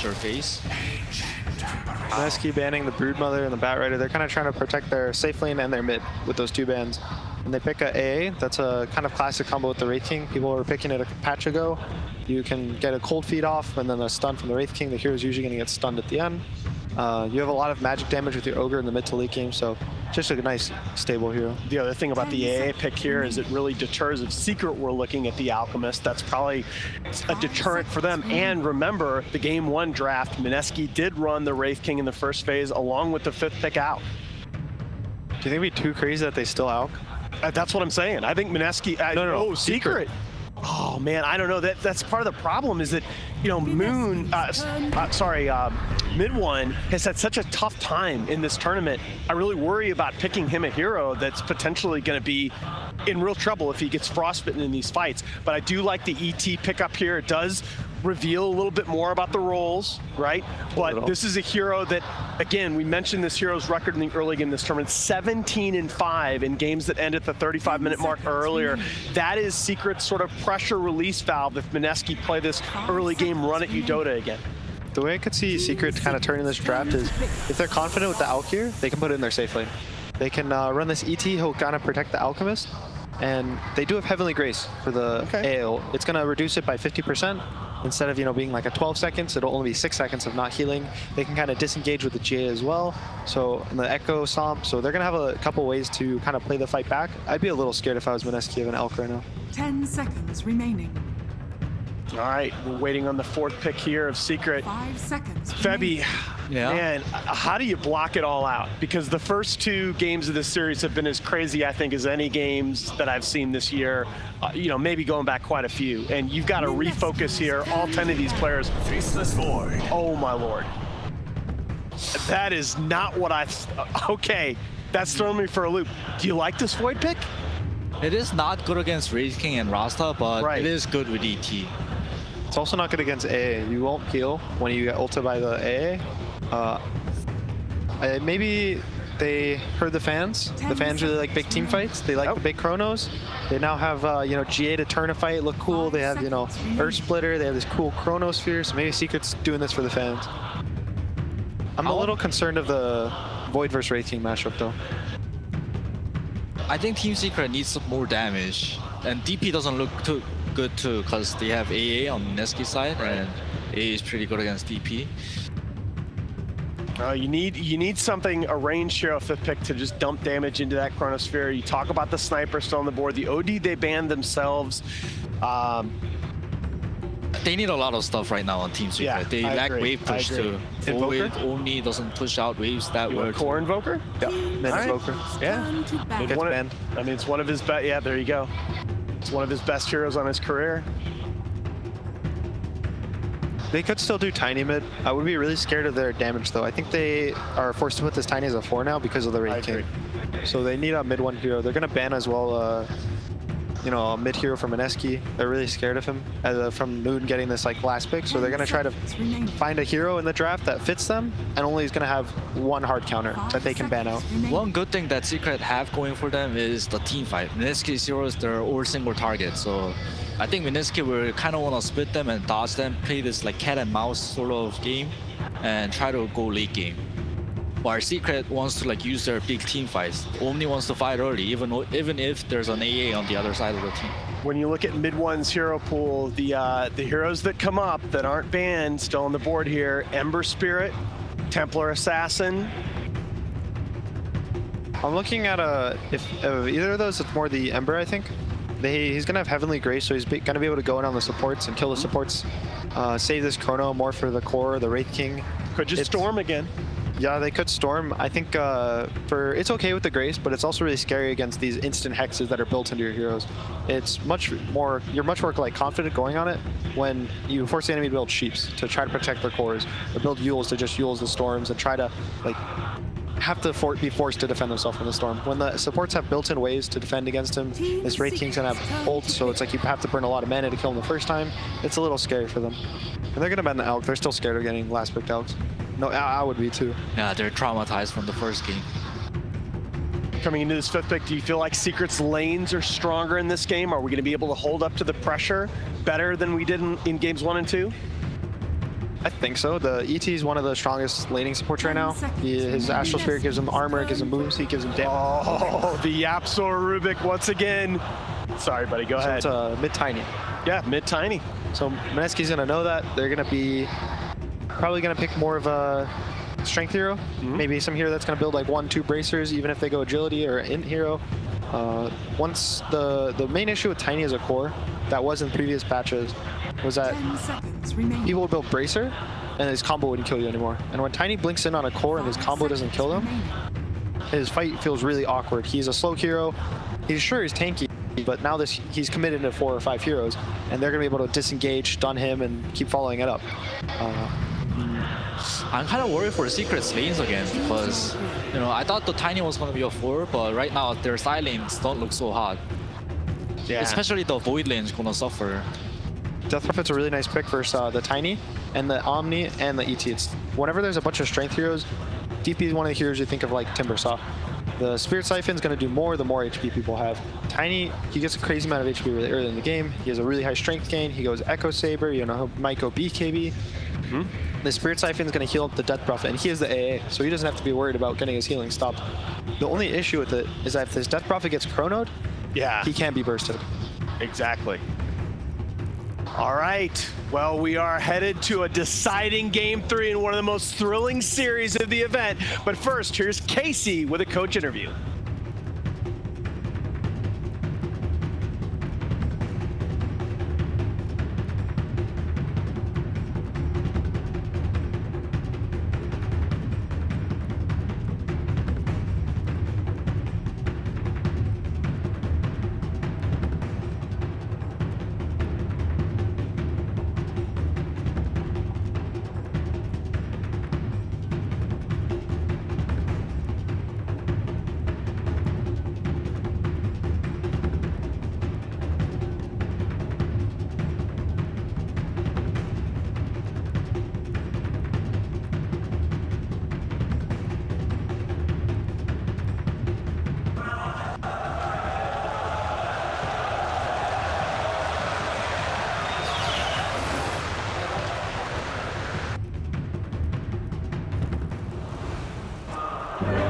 your face. Mineski banning the Broodmother and the Bat Rider. They're kind of trying to protect their safe lane and their mid with those two bans. And they pick a AA. That's a kind of classic combo with the Wraith King. People were picking it a patch ago. You can get a cold feed off and then a stun from the Wraith King. The hero's usually going to get stunned at the end. You have a lot of magic damage with your Ogre in the mid to late game, so just a nice, stable hero. The other thing about the AA pick here is it really deters. If Secret were looking at the Alchemist, that's probably a deterrent for them. And remember, the game 1 draft, Mineski did run the Wraith King in the first phase along with the 5th pick out. Do you think it'd be too crazy that they still Alch? That's what I'm saying. I think Mineski... No, Secret. Oh man, I don't know. That's part of the problem is that, you know, Mid One has had such a tough time in this tournament. I really worry about picking him a hero that's potentially going to be in real trouble if he gets frostbitten in these fights. But I do like the ET pickup here. It does reveal a little bit more about the roles, right? But this is a hero that, again, we mentioned this hero's record in the early game of this tournament, 17-5 in games that end at the 35-minute mark or earlier. That is Secret's sort of pressure release valve if Mineski play this early game run at DotA again. The way I could see Secret kind of turning this draft is if they're confident with the Alch here, they can put it in their safe lane. They can run this ET, he'll kind of protect the Alchemist, and they do have Heavenly Grace for the AO. It's going to reduce it by 50%. Instead of, you know, being like a 12 seconds, it'll only be 6 seconds of not healing. They can kind of disengage with the GA as well. So, and the Echo Stomp. So they're going to have a couple ways to kind of play the fight back. I'd be a little scared if I was Mineski of an Alch right now. 10 seconds remaining. All right, we're waiting on the 4th pick here of Secret. 5 seconds. Febby, man, how do you block it all out? Because the first 2 games of this series have been as crazy, I think, as any games that I've seen this year. You know, maybe going back quite a few. And you've got to refocus here, all 10 of these players. Faceless Void. Oh, my Lord. That is not what I... Okay, that's throwing me for a loop. Do you like this Void pick? It is not good against Wraith King and Rasta, but it is good with ET. It's also not good against AA. You won't heal when you get ulted by the AA. Maybe they heard the fans. The fans really like big team fights. They like the big chronos. They now have, you know, GA to turn a fight, look cool. They have, you know, Earth Splitter. They have this cool chronosphere. So maybe Secret's doing this for the fans. I'm a little concerned of the Void versus Wraith King matchup, though. I think Team Secret needs some more damage. And DP doesn't look too good too, because they have AA on Mineski's side, and AA is pretty good against DP. You need something, a ranged hero 5th pick to just dump damage into that chronosphere. You talk about the sniper still on the board. The OD they banned themselves. They need a lot of stuff right now on Team Secret. Yeah, they lack wave push too. Void only doesn't push out waves that well. Core Invoker? Yeah, Invoker. Yeah. Gets banned. I mean, it's one of his best. Yeah, there you go. It's one of his best heroes on his career. They could still do Tiny mid. I would be really scared of their damage, though. I think they are forced to put this Tiny as a 4 now because of the Wraith King. So they need a mid 1 hero. They're going to ban as well, you know, a mid hero from Mineski. They're really scared of him from Moon getting this like last pick. So they're going to try to find a hero in the draft that fits them and only is going to have 1 hard counter that they can ban out. One good thing that Secret have going for them is the team fight. Mineski's heroes, they're all single target. So I think Mineski will kind of want to split them and dodge them, play this like cat and mouse sort of game, and try to go late game. While Secret wants to like use their big team fights. Omni wants to fight early, even if there's an AA on the other side of the team. When you look at mid 1's hero pool, the heroes that come up that aren't banned still on the board here: Ember Spirit, Templar Assassin. I'm looking at if either of those, it's more the Ember, I think. He's gonna have Heavenly Grace, so he's gonna be able to go in on the supports and kill the supports. Save this chrono more for the core, the Wraith King. Could just storm again. Yeah, they could storm. I think it's okay with the Grace, but it's also really scary against these instant hexes that are built into your heroes. It's much more, you're much more like confident going on it when you force the enemy to build Sheeps to try to protect their cores, or build Yules to just Yules the storms and try to like have to be forced to defend themselves from the storm. When the supports have built-in ways to defend against him, this Wraith King's gonna have ults, so it's like you have to burn a lot of mana to kill him the first time. It's a little scary for them. And they're gonna ban the Alch. They're still scared of getting last picked Alchs. No, I would be too. Yeah, they're traumatized from the first game. Coming into this 5th pick, do you feel like Secret's lanes are stronger in this game? Are we gonna be able to hold up to the pressure better than we did in games 1 and 2? I think so. The ET is one of the strongest laning supports right now. His Astral Spirit gives him armor, gives him moves, he gives him damage. Oh, the Yapsor Rubik once again. Sorry, buddy, go ahead. So it's mid-tiny. Yeah, mid-tiny. So Mineski's going to know that. They're going to be probably going to pick more of a strength hero. Maybe some hero that's going to build like 1-2 bracers, even if they go agility or int hero. Once the main issue with Tiny as a core, that was in previous patches, was that 10 seconds remaining. people would build Bracer, and his combo wouldn't kill you anymore. And when Tiny blinks in on a core and his combo doesn't kill him, his fight feels really awkward. He's a slow hero. He's tanky, but now he's committed to 4 or 5 heroes, and they're going to be able to disengage, stun him, and keep following it up. I'm kind of worried for the Secret's lanes again because, you know, I thought the Tiny was going to be a 4, but right now their side lanes don't look so hot. Yeah. Especially the Void lane is going to suffer. Death Prophet's a really nice pick versus the Tiny, and the Omni, and the ET. Whenever there's a bunch of strength heroes, DP is one of the heroes you think of like Timbersaw. The Spirit Siphon's going to do more the more HP people have. Tiny, he gets a crazy amount of HP really early in the game. He has a really high strength gain. He goes Echo Saber, you know, might go BKB. The Spirit Siphon's going to heal up the Death Prophet, and he has the AA, so he doesn't have to be worried about getting his healing stopped. The only issue with it is that if this Death Prophet gets chronoed, he can't be bursted. Exactly. All right. Well, we are headed to a deciding Game 3 in one of the most thrilling series of the event. But first, here's Casey with a coach interview.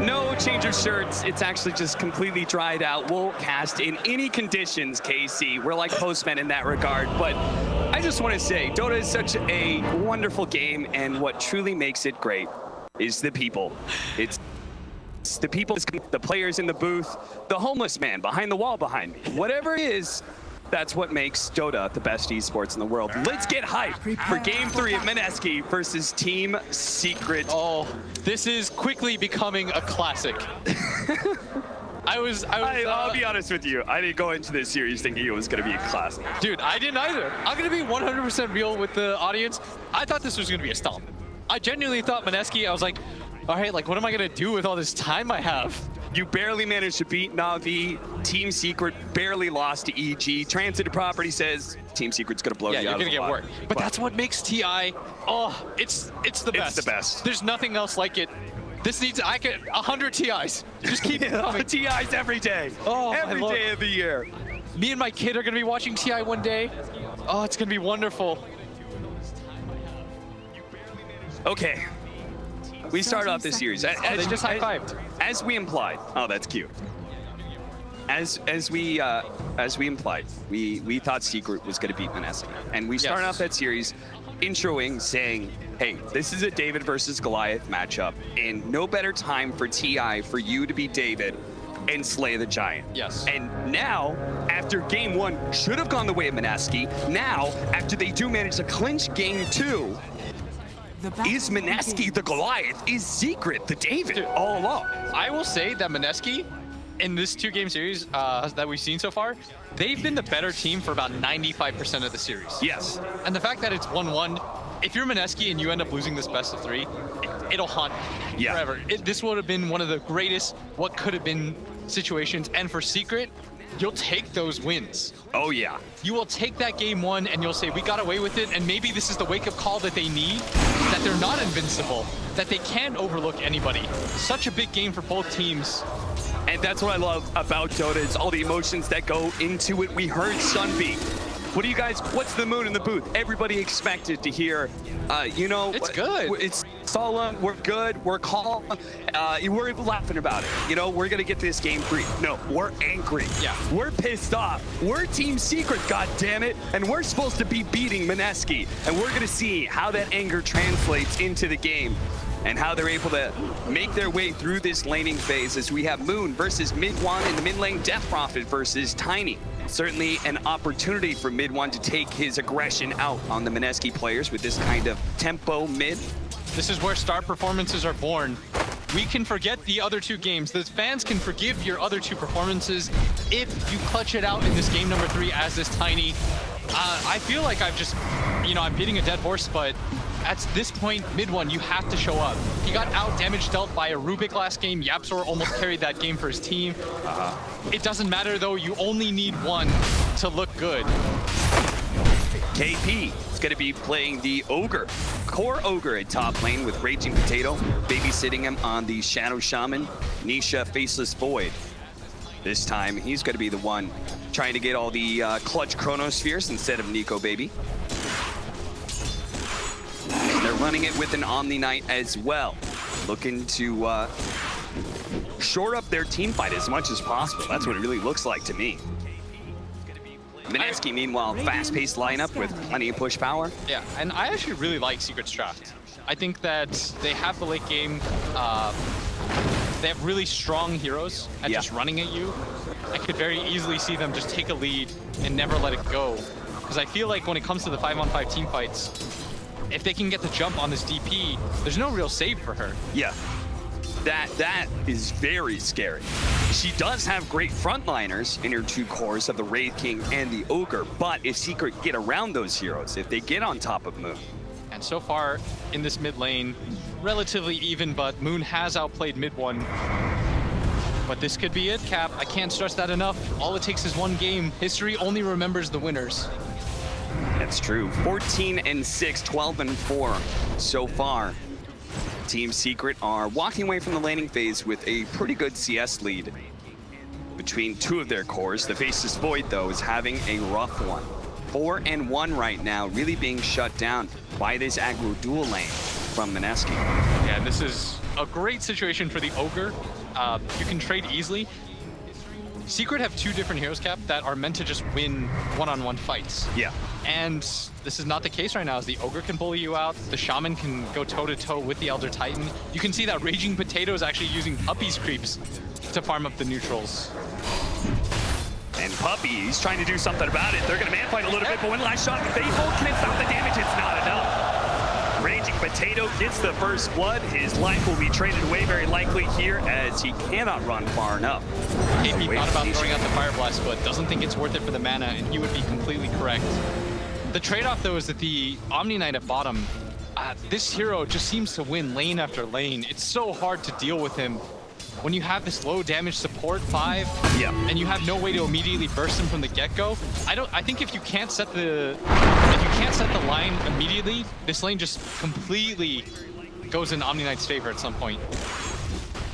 No change of shirts. It's actually just completely dried out. We'll cast in any conditions, KC. We're like postmen in that regard. But I just want to say, Dota is such a wonderful game, and what truly makes it great is the people. It's the people, the players in the booth, the homeless man behind the wall behind me. Whatever it is, that's what makes Dota the best esports in the world. Let's get hyped for Game 3 of Mineski versus Team Secret. Oh, this is quickly becoming a classic. I'll be honest with you. I didn't go into this series thinking it was going to be a classic. Dude, I didn't either. I'm going to be 100% real with the audience. I thought this was going to be a stomp. I genuinely thought Mineski, I was like, all right, like, what am I going to do with all this time I have? You barely managed to beat Na'Vi. Team Secret barely lost to EG. Transitive Property says Team Secret's going to blow you out. Yeah, you're going to get water. work. But that's what makes TI, oh, it's the best. It's the best. There's nothing else like it. This needs, 100 TIs. Just keep it coming. TIs every day. Oh, every day of the year. Me and my kid are going to be watching TI one day. Oh, it's going to be wonderful. Okay. We start off this series. They just high-fived. As we implied. Oh, that's cute. As we implied, we thought Secret was going to beat Mineski, and we started off that series introing saying, hey, this is a David versus Goliath matchup, and no better time for TI for you to be David and slay the giant. Yes. And now, after Game 1 should have gone the way of Mineski, now, after they do manage to clinch Game 2, is Mineski the Goliath? Is Secret the David all along? I will say that Mineski, in this 2-game series that we've seen so far, they've been the better team for about 95% of the series. Yes. And the fact that it's 1-1, if you're Mineski and you end up losing this best of 3, it'll haunt you forever. This would have been one of the greatest what could have been situations. And for Secret, you'll take those wins. Oh, yeah. You will take that Game 1 and you'll say, we got away with it, and maybe this is the wake-up call that they need, that they're not invincible, that they can overlook anybody. Such a big game for both teams. And that's what I love about Dota, is all the emotions that go into it. We heard Sunbeam What do you guys, what's the mood in the booth? Everybody expected to hear, you know. It's good. It's solemn, we're good, we're calm, we're laughing about it. You know, we're gonna get this game free. No, we're angry. Yeah. We're pissed off. We're Team Secret, goddammit, and we're supposed to be beating Mineski. And we're gonna see how that anger translates into the game and how they're able to make their way through this laning phase as we have Moon versus Mid1 in the mid lane, Death Prophet versus Tiny. Certainly an opportunity for Mid1 to take his aggression out on the Mineski players with this kind of tempo mid. This is where star performances are born. We can forget the other two games. The fans can forgive your other two performances if you clutch it out in this game number 3 as this Tiny. I feel like I've just, you know, I'm beating a dead horse, but at this point, Mid1, you have to show up. He got out damage dealt by a Rubik last game. Yapzor almost carried that game for his team. It doesn't matter though, you only need one to look good. KP is going to be playing the Ogre, core Ogre at top lane with Raging Potato, babysitting him on the Shadow Shaman, Nisha Faceless Void. This time, he's going to be the one trying to get all the clutch Chronospheres instead of Nico Baby. They're running it with an Omni Knight as well, looking to shore up their team fight as much as possible. That's what it really looks like to me. Mineski, meanwhile, fast-paced lineup with plenty of push power. Yeah, and I actually really like Secret's draft. I think that they have the late game. They have really strong heroes at just running at you. I could very easily see them just take a lead and never let it go. Because I feel like when it comes to the 5-on-5 team fights, if they can get the jump on this DP, there's no real save for her. Yeah, that is very scary. She does have great frontliners in her two cores of the Wraith King and the Ogre, but if Secret get around those heroes, if they get on top of Moon. And so far in this mid lane, relatively even, but Moon has outplayed Mid1. But this could be it, Cap. I can't stress that enough. All it takes is one game. History only remembers the winners. That's true. 14-6, 12-4 so far. Team Secret are walking away from the laning phase with a pretty good CS lead between two of their cores. The Faceless Void, though, is having a rough one. 4-1 right now, really being shut down by this aggro dual lane from Mineski. Yeah, this is a great situation for the Ogre. You can trade easily. Secret have two different heroes, Cap, that are meant to just win one-on-one fights. Yeah. And this is not the case right now, as the Ogre can bully you out, the Shaman can go toe-to-toe with the Elder Titan. You can see that Raging Potato is actually using Puppy's creeps to farm up the neutrals. And Puppy, he's trying to do something about it. They're going to man fight a little bit, but one last shot, Faithful can stop the damage, it's not enough. Raging Potato gets the first blood. His life will be traded away very likely here as he cannot run far enough. KP thought about throwing out the Fire Blast, but doesn't think it's worth it for the mana, and he would be completely correct. The trade-off, though, is that the Omni Knight at bottom, this hero just seems to win lane after lane. It's so hard to deal with him when you have this low damage support 5, and you have no way to immediately burst him from the get-go. I think if you can't set the line immediately, this lane just completely goes in Omni Knight's favor at some point.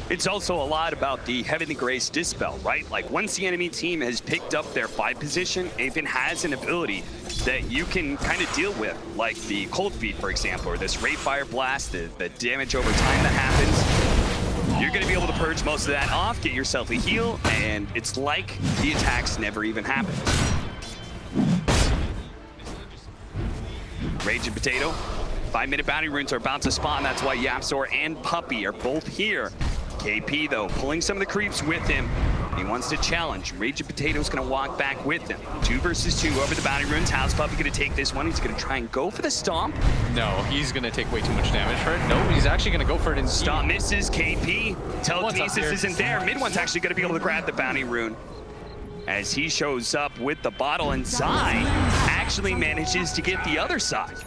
It's also a lot about the Heavenly Grace Dispel, right? Like once the enemy team has picked up their 5 position, Aven has an ability that you can kind of deal with, like the Cold Feet, for example, or this Ray Fire Blast, the damage over time that happens. You're going to be able to purge most of that off, get yourself a heal, and it's like the attacks never even happened. Raging Potato, 5-minute bounty runes are about to spawn. That's why Yapzor and Puppy are both here. KP, though, pulling some of the creeps with him. He wants to challenge. Raging Potato's going to walk back with him. 2 versus 2 over the bounty runes. How's Puppy going to take this one? He's going to try and go for the stomp. No, he's going to take way too much damage for it. No, he's actually going to go for it in stomp. Misses KP. Telekinesis isn't there. Mid1's actually going to be able to grab the bounty rune as he shows up with the bottle, and Zai actually manages to get the other side.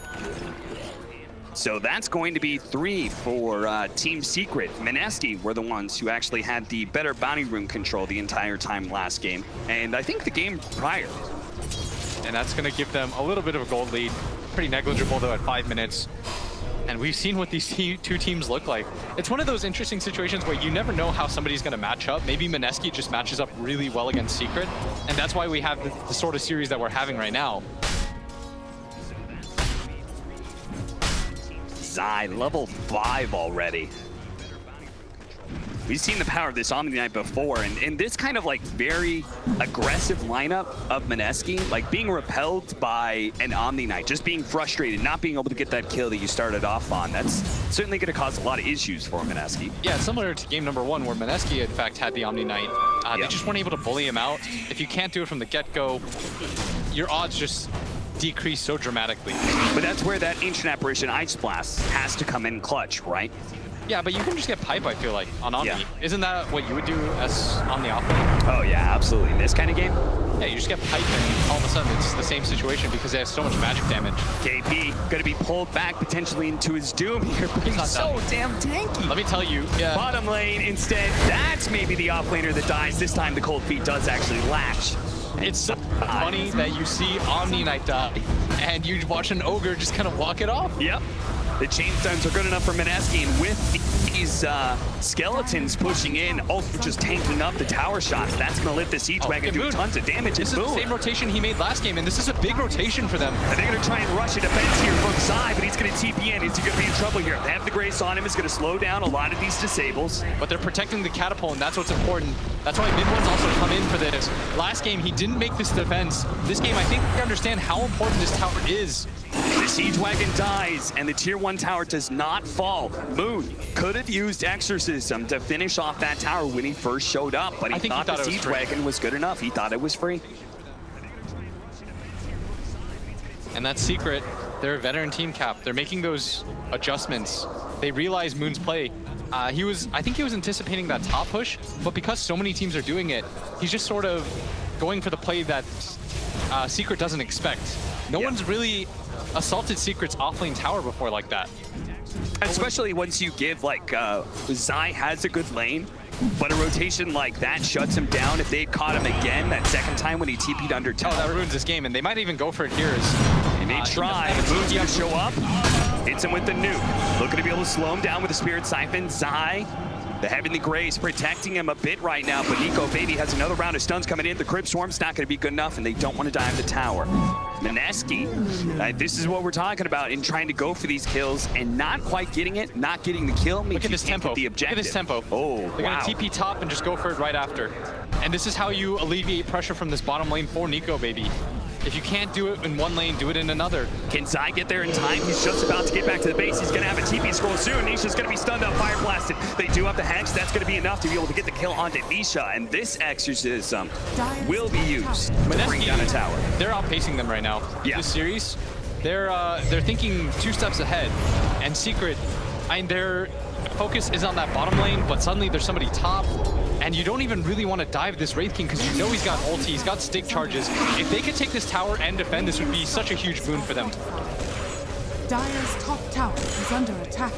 So that's going to be 3 for Team Secret. Mineski were the ones who actually had the better bounty rune control the entire time last game, and I think the game prior. And that's going to give them a little bit of a gold lead. Pretty negligible, though, at 5 minutes. And we've seen what these two teams look like. It's one of those interesting situations where you never know how somebody's going to match up. Maybe Mineski just matches up really well against Secret, and that's why we have the sort of series that we're having right now. Zai, level 5 already. We've seen the power of this Omni Knight before, and this kind of like very aggressive lineup of Mineski, like being repelled by an Omni Knight, just being frustrated, not being able to get that kill that you started off on, that's certainly going to cause a lot of issues for Mineski. Yeah, it's similar to game number 1 where Mineski, in fact, had the Omni Knight. They just weren't able to bully him out. If you can't do it from the get-go, your odds just decrease so dramatically. But that's where that Ancient Apparition Ice Blast has to come in clutch, right? Yeah, but you can just get pipe, I feel like, on Omni. Yeah. Isn't that what you would do as on the offlane? Oh yeah, absolutely. In this kind of game? Yeah, you just get pipe and all of a sudden it's the same situation because they have so much magic damage. KP gonna be pulled back potentially into his doom here, but he's so damn tanky. Let me tell you, Bottom lane instead, that's maybe the offlaner that dies. This time the cold feet does actually latch. it's so funny that you see Omni Knight die and you watch an Ogre just kind of walk it off. Yep. The chain stones are good enough for Mineski, and with these skeletons pushing in, also just tanking up the tower shots, that's going to lift the Siege Wagon do tons of damage. This is the same rotation he made last game, and this is a big rotation for them. And they're going to try and rush a defense here from Zai, but he's going to TP in. Is he going to be in trouble here? They have the Grace on him. It's going to slow down a lot of these disables. But they're protecting the catapult, and that's what's important. That's why mid-ones also come in for this. Last game, he didn't make this defense. This game, I think we understand how important this tower is. The Siege Wagon dies, and the Tier 1 tower does not fall. Moon could have used Exorcism to finish off that tower when he first showed up, but he thought the Siege Wagon was good enough. He thought it was free. And that's Secret. They're a veteran team, Cap. They're making those adjustments. They realize Moon's play. I think he was anticipating that top push, but because so many teams are doing it, he's just sort of going for the play that Secret doesn't expect. No one's really assaulted Secret's offlane tower before like that. Especially once you give, like, Zai has a good lane, but a rotation like that shuts him down. If they caught him again that second time when he TP'd under tower. Oh, that ruins this game, and they might even go for it here. They may try. Moon's gonna show up. Hits him with the nuke. Looking to be able to slow him down with the Spirit Siphon. Zai, the Heavenly Grace, protecting him a bit right now, but Nico Baby has another round of stuns coming in. The Crypt Swarm's not going to be good enough, and they don't want to dive the tower. Mineski, this is what we're talking about in trying to go for these kills and not quite getting it, not getting the kill. Look at this tempo. The objective. Look at this tempo. Oh, they're going to TP top and just go for it right after. And this is how you alleviate pressure from this bottom lane for Nico Baby. If you can't do it in one lane, do it in another. Can Zai get there in time? He's just about to get back to the base. He's going to have a TP scroll soon. Nisha's going to be stunned up, fire blasted. They do have the Hex. That's going to be enough to be able to get the kill onto Nisha. And this exorcism will be used to bring down a tower. They're outpacing them right now. Yeah. This series, they're thinking 2 steps ahead. And Secret, their focus is on that bottom lane, but suddenly there's somebody top. And you don't even really want to dive this Wraith King because you know he's got ulti, he's got stick charges. If they could take this tower and defend, this would be such a huge boon for them. Dire's top tower is under attack.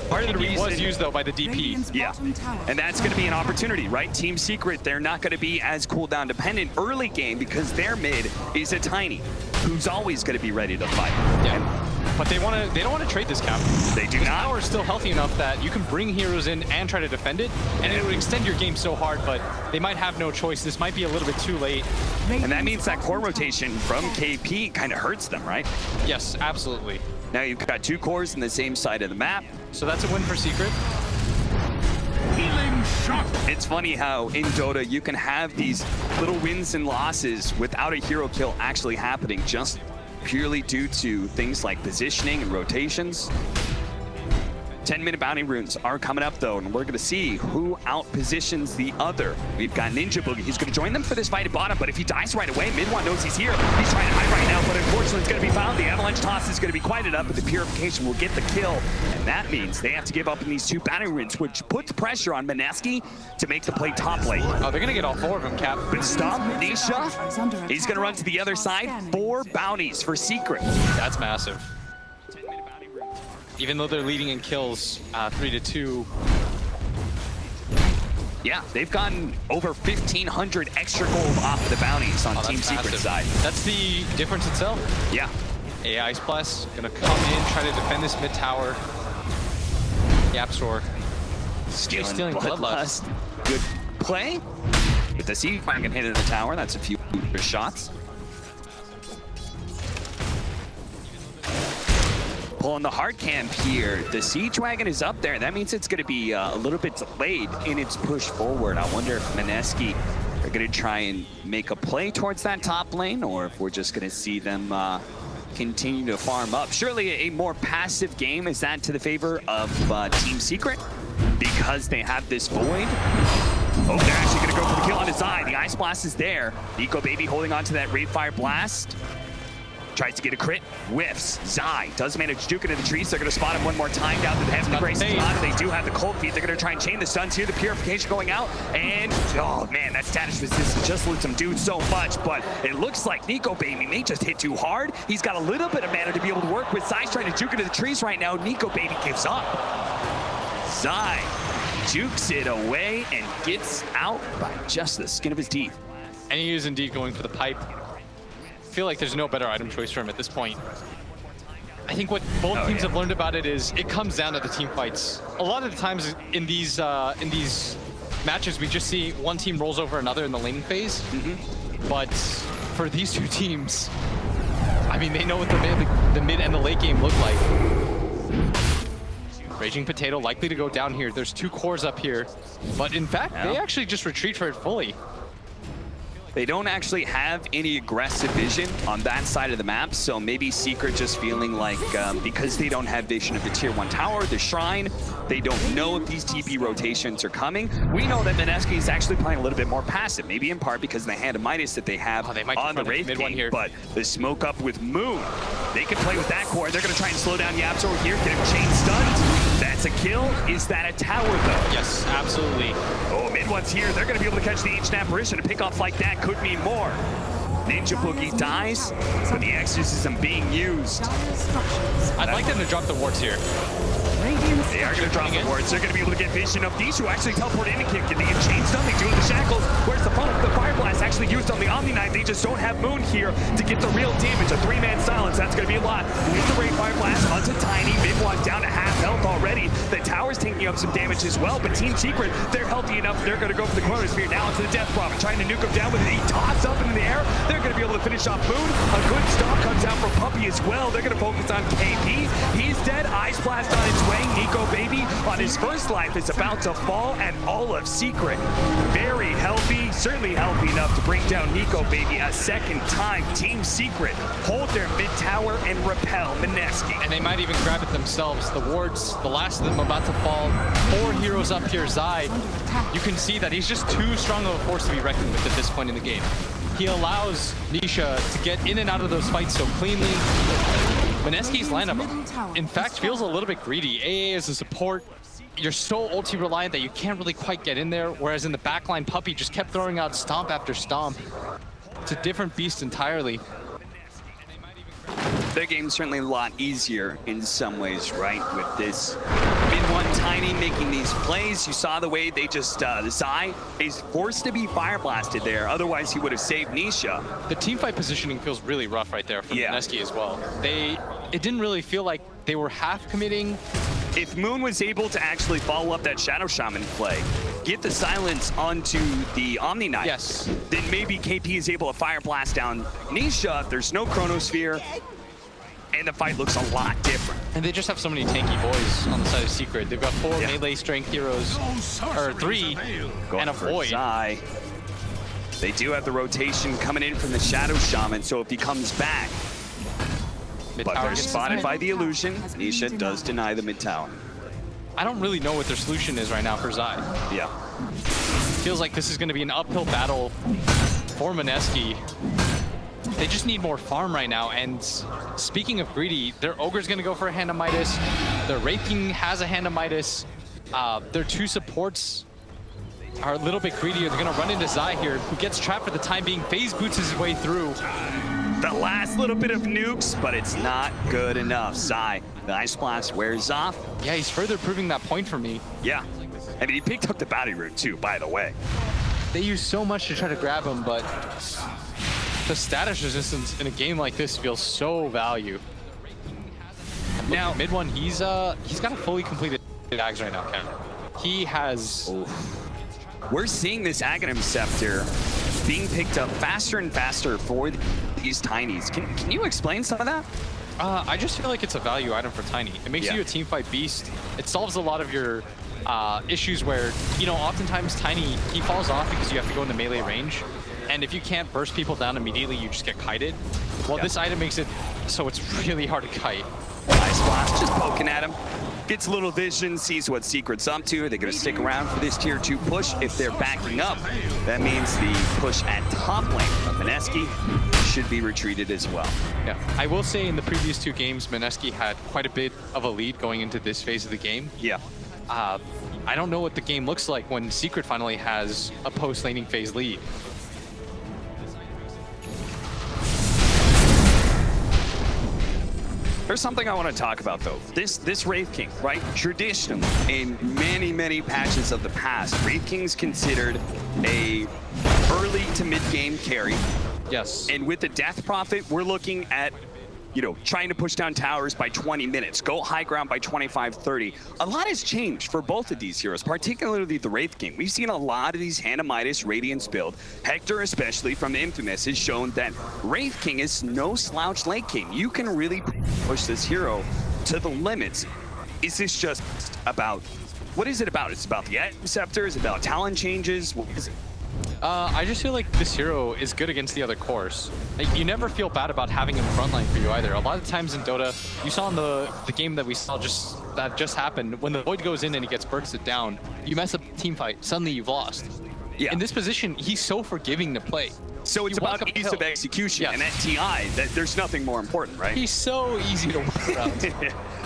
Part of the He reason was used though by the DP. Radiant's Yeah, bottom tower and that's going to be an opportunity, right? Team Secret, they're not going to be as cooldown dependent early game because their mid is a Tiny, who's always going to be ready to fight. Yeah. But they don't want to trade this Cap. They do This not. tower is still healthy enough that you can bring heroes in and try to defend it, and it would extend your game so hard, but they might have no choice. This might be a little bit too late. And that means that core rotation from KP kind of hurts them, right? Yes, absolutely. Now you've got 2 cores in the same side of the map. So that's a win for Secret. It's funny how in Dota you can have these little wins and losses without a hero kill actually happening, just purely due to things like positioning and rotations. 10-minute bounty runes are coming up though, and we're going to see who out-positions the other. We've got Ninja Boogie. He's going to join them for this fight at bottom, but if he dies right away, Mid-One knows he's here. He's trying to hide right now, but unfortunately it's going to be found. The Avalanche Toss is going to be quieted up, but the Purification will get the kill, and that means they have to give up in these 2 bounty runes, which puts pressure on Mineski to make the play top lane. Oh, they're going to get all 4 of them, Cap. But stop Nisha. He's going to run to the other side. 4 bounties for Secret. That's massive. Even though they're leading in kills 3-2. Yeah, they've gotten over 1,500 extra gold off of the bounties on Team Secret's side. That's the difference itself. Yeah. AI Ice Blast gonna come in, try to defend this mid tower. Gap Store. Stealing Bloodlust. Good play. With the C-Wagon hitting the tower, that's a few shots. Pulling the hard camp here. The Siege Wagon is up there. That means it's going to be a little bit delayed in its push forward. I wonder if Mineski are going to try and make a play towards that top lane, or if we're just going to see them continue to farm up. Surely a more passive game. Is that to the favor of Team Secret? Because they have this void. Oh, they're actually going to go for the kill on his eye. The Ice Blast is there. Nico Baby holding on to that Rave Fire Blast. Tries to get a crit, whiffs. Zai does manage to juke into the trees. They're going to spot him one more time down to the Heavenly Grace spot. They do have the Cold Feet. They're going to try and chain the stuns here. The Purification going out. And, oh man, that status resistance just lets him do so much. But it looks like Nico Baby may just hit too hard. He's got a little bit of mana to be able to work with. Zai's trying to juke into the trees right now. Nico Baby gives up. Zai jukes it away and gets out by just the skin of his teeth. And he is indeed going for the pipe. I feel like there's no better item choice for him at this point. I think what both teams have learned about it is it comes down to the team fights. A lot of the times in these matches, we just see one team rolls over another in the laning phase. But for these two teams, I mean, they know what the mid and the late game look like. Raging Potato likely to go down here. There's two cores up here, but in fact, they actually just retreat for it fully. They don't actually have any aggressive vision on that side of the map, so maybe Secret just feeling like because they don't have vision of the tier 1 tower, the shrine, they don't know if these TP rotations are coming. We know that Mineski is actually playing a little bit more passive, maybe in part because of the Hand of Midas that they have on the Wraith King, here. But the smoke up with Moon, they can play with that core. They're going to try and slow down Yaps over here, get him chain stunned. That's a kill. Is that a tower, though? Yes, absolutely. Oh, mid one's here. They're going to be able to catch the Ancient Apparition. A pick-off like that could mean more. Ninja Boogie dies, but the exorcism being used. I'd like them to drop the wards here. They are going to drop the wards. They're going to be able to get vision of these who actually teleport in and can get the chains done. They do the shackles. Where's the pump? The Fire Blast actually used on the Omni Knight. They just don't have Moon here to get the real damage. A 3-man silence. That's going to be a lot. With the Ray Fire Blast onto Tiny. Mid one down to half health already. The tower's taking up some damage as well, but Team Secret, they're healthy enough. They're going to go for the Chronosphere now into the Death Prophet, trying to nuke him down with it. He toss up into the air. They're going to be able to finish off Moon. A good stop comes out from Puppey as well. They're going to focus on KP. He's dead. Ice Blast on its way. Nico Baby on his first life is about to fall, and all of Secret very healthy, certainly healthy enough to bring down Nico Baby a second time. Team Secret hold their mid tower and repel Mineski. And they might even grab it themselves. The wards, the last of them about to fall. 4 heroes up here. Zai, you can see that he's just too strong of a force to be reckoned with at this point in the game. He allows Nisha to get in and out of those fights so cleanly. Mineski's lineup, in fact, feels a little bit greedy. AA as a support, you're so ulti reliant that you can't really quite get in there, whereas in the backline, Puppey just kept throwing out stomp after stomp. It's a different beast entirely. Their game's certainly a lot easier in some ways, right? With this mid one Tiny making these plays. You saw the way they just, Zai is forced to be fire blasted there. Otherwise, he would have saved Nisha. The teamfight positioning feels really rough right there for Mineski as well. It didn't really feel like they were half committing. If Moon was able to actually follow up that Shadow Shaman play, get the silence onto the Omni Knight, then maybe KP is able to fire blast down Nisha. There's no Chronosphere, and the fight looks a lot different. And they just have so many tanky boys on the side of Secret. They've got 4 melee strength heroes, or 3, and a void. Zai. They do have the rotation coming in from the Shadow Shaman, so if he comes back, but they're spotted by the illusion. Nisha does deny the mid tower. I don't really know what their solution is right now for Zai. Yeah. Feels like this is going to be an uphill battle for Mineski. They just need more farm right now, and speaking of greedy, their Ogre's going to go for a Hand of Midas. Their Wraith King has a Hand of Midas. Their 2 supports are a little bit greedier. They're going to run into Zai here, who gets trapped for the time being. Phase boots his way through. The last little bit of nukes, but it's not good enough. Zai, the Ice Blast wears off. Yeah, he's further proving that point for me. Yeah. I mean, he picked up the bounty route too, by the way. They use so much to try to grab him, but the status resistance in a game like this feels so value. Now, mid one, he's got a fully completed Ags right now, Ken. He has... We're seeing this Aghanim Scepter being picked up faster and faster for these Tinies. Can you explain some of that? I just feel like it's a value item for Tiny. It makes you a teamfight beast. It solves a lot of your issues where, you know, oftentimes Tiny, he falls off because you have to go into melee range. And if you can't burst people down immediately, you just get kited. Well, this item makes it so it's really hard to kite. Ice Blast just poking at him. Gets a little vision, sees what Secret's up to. They're going to stick around for this tier 2 push. If they're backing up, that means the push at top lane of Mineski should be retreated as well. Yeah, I will say in the previous 2 games, Mineski had quite a bit of a lead going into this phase of the game. Yeah. I don't know what the game looks like when Secret finally has a post-laning phase lead. There's something I want to talk about, though. This Wraith King, right? Traditionally, in many patches of the past, Wraith King's considered a early to mid-game carry. Yes. And with the Death Prophet, we're looking at, you know, trying to push down towers by 20 minutes, go high ground by 25, 30. A lot has changed for both of these heroes, particularly the Wraith King. We've seen a lot of these Hannah Midas Radiance build. Hector, especially from Infamous, has shown that Wraith King is no slouch late king. You can really push this hero to the limits. Is this just about, what is it about? It's about the Scepter, is it about talent changes? What is it? I just feel like this hero is good against the other cores. Like, you never feel bad about having him frontline for you either. A lot of times in Dota, you saw in the game that we saw just happened, when the Void goes in and he gets bursted down, you mess up the team fight, suddenly you've lost. Yeah. In this position, he's so forgiving to play. So it's about ease of execution, Yes. and at TI, that there's nothing more important, right? He's so easy to work around.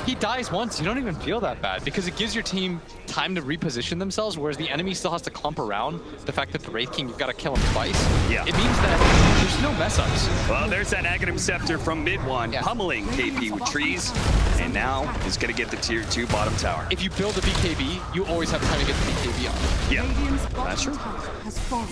He dies once, you don't even feel that bad because it gives your team time to reposition themselves, whereas the enemy still has to clump around. The fact that the Wraith King, you've got to kill him twice. Yeah. It means that there's no mess-ups. Well, there's that Aghanim Scepter from mid one, pummeling KP with trees, and now is going to get the tier 2 bottom tower. If you build a BKB, you always have time to get the BKB on. Yeah, Radiant's that's bottom true. tower has fallen.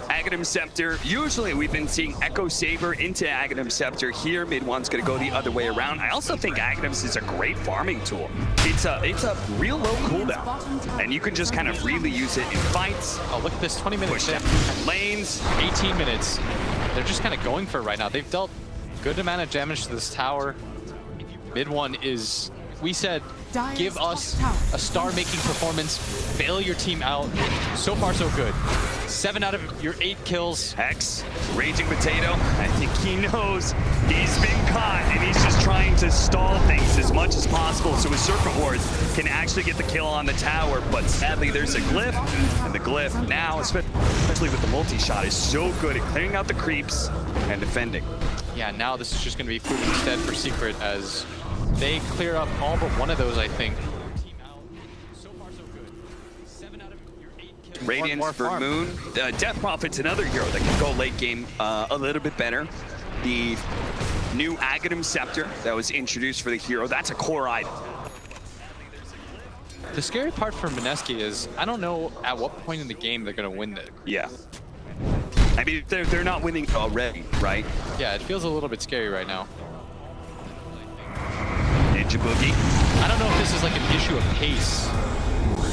Aghanim Scepter, usually we've been seeing Echo Saber into Aghanim Scepter. Here, mid one's going to go the other way around. I also think Aghanim's is a great farming tool. It's a real low cooldown, and you can just kind of really use it in fights. Oh, look at this, 20 minutes. Push down lanes. 18 minutes. They're just kind of going for it right now. They've dealt good amount of damage to this tower. Mid one is, we said, give us a star-making performance, bail your team out. So far, so good. 7 out of your 8 kills. Hex, Raging Potato, I think he knows he's been caught, and he's just trying to stall things as much as possible so his Serpent Wards can actually get the kill on the tower, but sadly there's a glyph, and the glyph now, especially with the multi-shot, is so good at clearing out the creeps and defending. Yeah, now this is just going to be food instead for Secret as they clear up all but one of those, I think. Radiance for Moon. Death Prophet's another hero that can go late game a little bit better. The new Aghanim Scepter that was introduced for the hero, that's a core item. The scary part for Mineski is, I don't know at what point in the game they're going to win it. Yeah. I mean, they're not winning already, right? Yeah, it feels a little bit scary right now. Ninja Boogie. I don't know if this is like an issue of pace.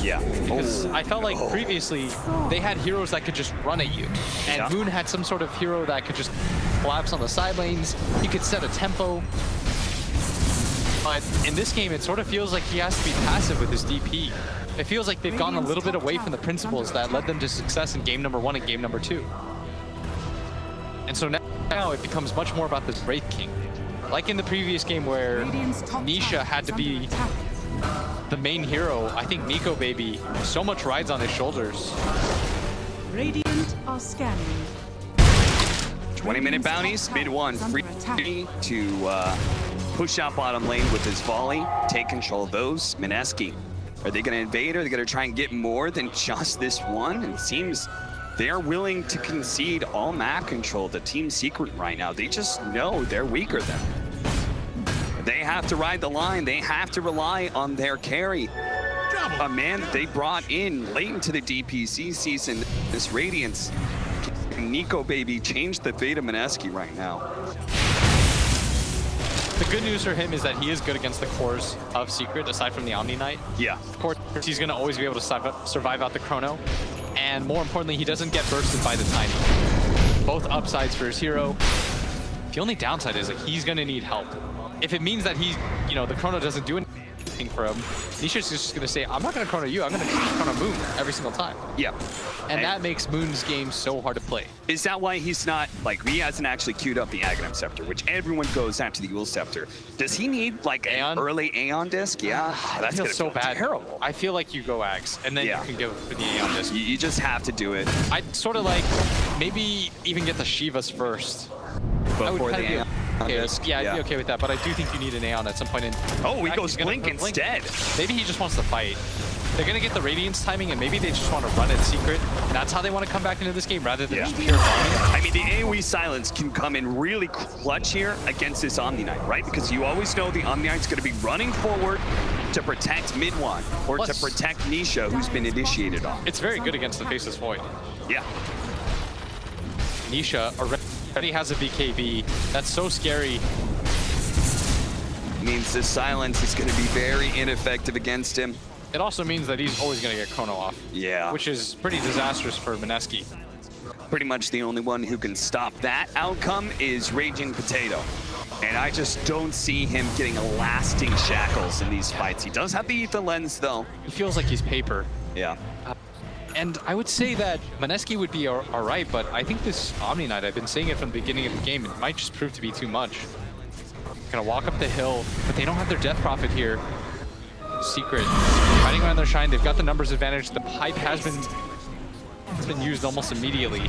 Yeah. Because I felt like previously they had heroes that could just run at you. And Moon had some sort of hero that could just collapse on the side lanes. He could set a tempo. But in this game, it sort of feels like he has to be passive with his DP. It feels like they've gone a little bit away from the principles that led them to success in game number 1 and game number 2. And so now it becomes much more about this Wraith King. Like in the previous game where Nisha had to be the main hero, I think Nico Baby so much rides on his shoulders. Radiant are scanning. 20-minute bounties, mid one, free to push out bottom lane with his volley, take control of those. Mineski, are they going to invade, or are they going to try and get more than just this one? It seems they're willing to concede all map control to Team Secret right now. They just know they're weaker than them. They have to ride the line. They have to rely on their carry. A man they brought in late into the DPC season, this Radiance. Nico Baby changed the fate of Mineski right now. The good news for him is that he is good against the cores of Secret, aside from the Omni Knight. Yeah. Of course, he's going to always be able to survive out the Chrono. And more importantly, he doesn't get bursted by the Tiny. Both upsides for his hero. The only downside is like he's going to need help. If it means that he, you know, the Chrono doesn't do anything for him, Nisha's just going to say, I'm not going to Chrono you, I'm going to Chrono Moon every single time. Yeah. And that makes Moon's game so hard to play. Is that why he's not, like, he hasn't actually queued up the Aghanim Scepter, which everyone goes after the Yule Scepter. Does he need, like, an early Aeon Disc? Yeah, That's gonna so feel bad. terrible. I feel like you go Axe, and then you can go for the Aeon Disc. You just have to do it. I'd sort of like, maybe even get the Shivas first. Before the Aeon Disc. Yeah, I'd be okay with that, but I do think you need an Aeon at some point in. Oh, he goes he's gonna Blink go instead. Maybe he just wants to fight. They're going to get the Radiance timing, and maybe they just want to run it Secret. And that's how they want to come back into this game, rather than just pure farming. I mean, the AoE silence can come in really clutch here against this Omni Knight, right? Because you always know the Omni Knight's going to be running forward to protect Midwan, or to protect Nisha, who's been initiated on. It's very good against the Faceless Void. Yeah. Nisha already has a BKB. That's so scary. Means the silence is going to be very ineffective against him. It also means that he's always going to get Chrono off. Yeah. Which is pretty disastrous for Mineski. Pretty much the only one who can stop that outcome is Raging Potato. And I just don't see him getting lasting shackles in these fights. He does have the Ether Lens, though. He feels like he's paper. Yeah. And I would say that Mineski would be all right, but I think this Omni Knight, I've been saying it from the beginning of the game, it might just prove to be too much. Gonna walk up the hill, but they don't have their Death Prophet here. Secret, fighting around their Shrine, they've got the numbers advantage. The pipe has been used almost immediately.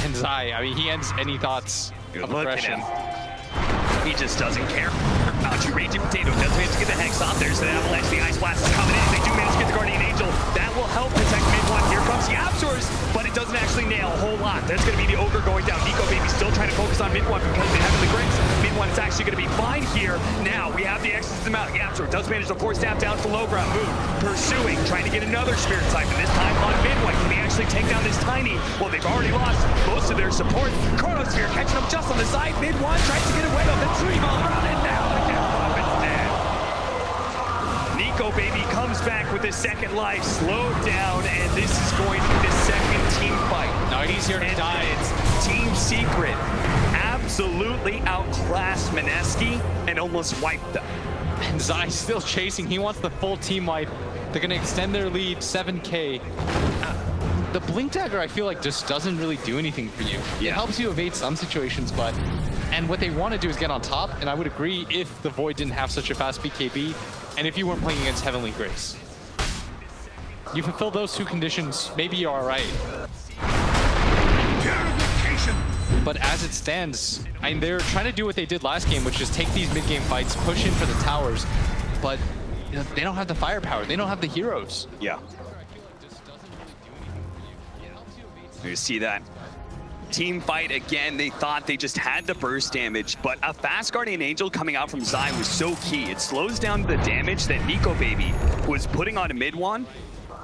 And Zai, I mean, he ends any thoughts of aggression. He just doesn't care about you. Raging Potato does manage to get the Hex off. There's an Avalanche. The Ice Blast is coming in. They do manage to get the Guardian Angel. That will help protect Mid-1. Here comes the Absors, but it doesn't actually nail a whole lot. There's going to be the Ogre going down. Nico Baby still trying to focus on Mid-1 because they have the Grins. Mid-1 is actually going to be fine here. Now, we have the Exorcism out. The Absor does manage to force tap down for low ground. Moon pursuing, trying to get another Spirit Siphon. This time on Mid-1. Can they actually take down this Tiny? Well, they've already lost most of their support. Chronosphere catching them just on the side. Mid-1 tries to get away with the tree ball running down. It's dead. Nico Baby comes back with his second life, slowed down, and this is going to be the second team fight. No, he's here to die. It's Team Secret absolutely outclassed Mineski and almost wiped them. And Zai's still chasing. He wants the full team wipe. They're going to extend their lead 7K. The Blink Dagger, I feel like, just doesn't really do anything for you. It helps you evade some situations, but... And what they want to do is get on top, and I would agree if the Void didn't have such a fast BKB, and if you weren't playing against Heavenly Grace. You fulfill those two conditions, maybe you're alright. But as it stands, I mean, they're trying to do what they did last game, which is take these mid-game fights, push in for the towers, but you know, they don't have the firepower, they don't have the heroes. Yeah. You see that team fight again. They thought they just had the burst damage, but a fast Guardian Angel coming out from Zai was so key. It slows down the damage that Nico Baby was putting on a Mid-1,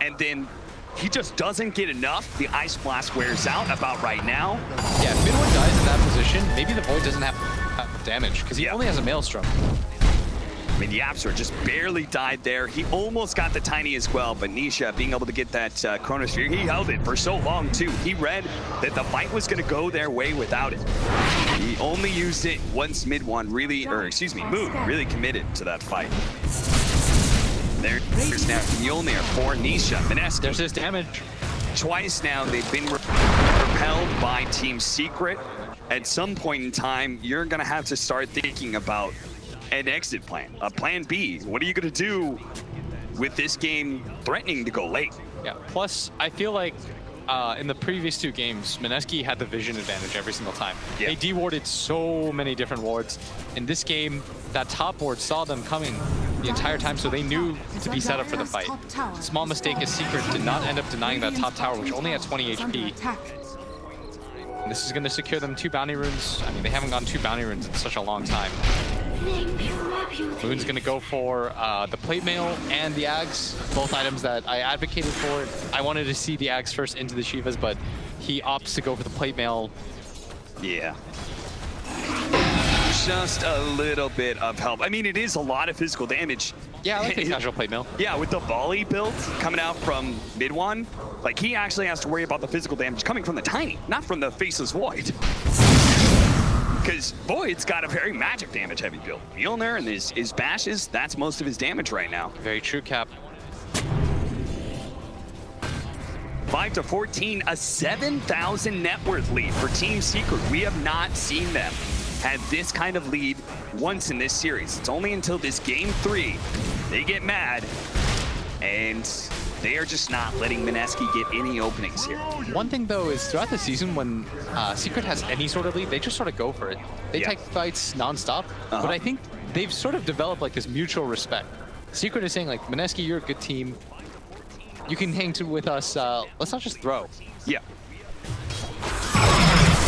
and then he just doesn't get enough. The Ice Blast wears out about right now. Yeah, if Mid-1 dies in that position, maybe the Void doesn't have damage, because he only has a Maelstrom. I mean, the Absor just barely died there. He almost got the Tiny as well, but Nisha being able to get that Chronosphere, he held it for so long too. He read that the fight was going to go their way without it. He only used it once Mid-1 really, or excuse me, Moon really committed to that fight. There's now Mjolnir for Nisha. Mineski. There's his damage. Twice now they've been repelled by Team Secret. At some point in time, you're going to have to start thinking about an exit plan, a plan B. What are you going to do with this game threatening to go late? Yeah, plus I feel like in the previous two games, Mineski had the vision advantage every single time. Yeah. They de-warded so many different wards. In this game, that top ward saw them coming the entire time, so they knew to be set up for the fight. Small mistake is Secret did not end up denying that top tower, which only had 20 HP. And this is going to secure them 2 bounty runes. I mean, they haven't gone 2 bounty runes in such a long time. Moon's going to go for the plate mail and the Ags, both items that I advocated for. I wanted to see the Ags first into the Shivas, but he opts to go for the plate mail. Yeah. just a little bit of help. I mean, it is a lot of physical damage. Yeah, I like the casual play mill. Yeah, with the volley build coming out from mid one, like he actually has to worry about the physical damage coming from the Tiny, not from the Faceless Void. Because Void's got a very magic damage heavy build. Mjolnir and his bashes, that's most of his damage right now. Very true, Cap. 5-14, a 7,000 net worth lead for Team Secret. We have not seen them have this kind of lead once in this series. It's only until this game 3 they get mad, and they are just not letting Mineski get any openings here. One thing, though, is throughout the season, when Secret has any sort of lead, they just sort of go for it. They take fights nonstop, but I think they've sort of developed like this mutual respect. Secret is saying, like, Mineski, you're a good team. You can hang with us. Let's not just throw. Yeah.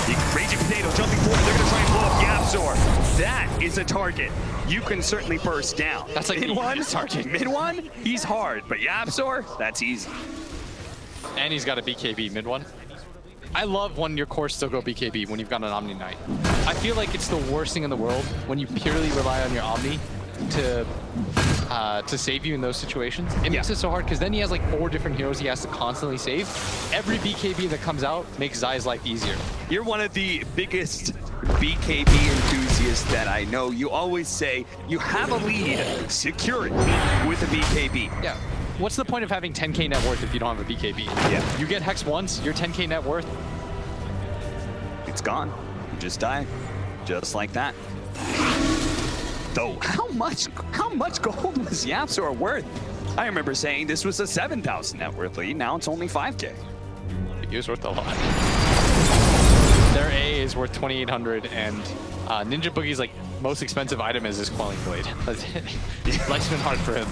The Raging Potato jumping forward. They're going to try and blow up Yapzor. That is a target you can certainly burst down. That's like mid one target. Mid one, he's hard, but Yapzor, that's easy. And he's got a BKB mid one. I love when your core still go BKB when you've got an Omni Knight. I feel like it's the worst thing in the world when you purely rely on your Omni to save you in those situations. It makes it so hard because then he has like 4 different heroes he has to constantly save. Every BKB that comes out makes Zai's life easier. You're one of the biggest BKB enthusiasts that I know. You always say you have a lead, secure it with a BKB. Yeah. What's the point of having 10k net worth if you don't have a BKB? Yeah. You get Hex once, you're 10k net worth. It's gone. You just die. Just like that. Though, how much gold was Yapzor worth? I remember saying this was a 7,000 net worth lead. Now it's only 5k. He was worth a lot. Their A is worth 2,800, and Ninja Boogie's like most expensive item is his Quelling Blade. Life's been hard for him.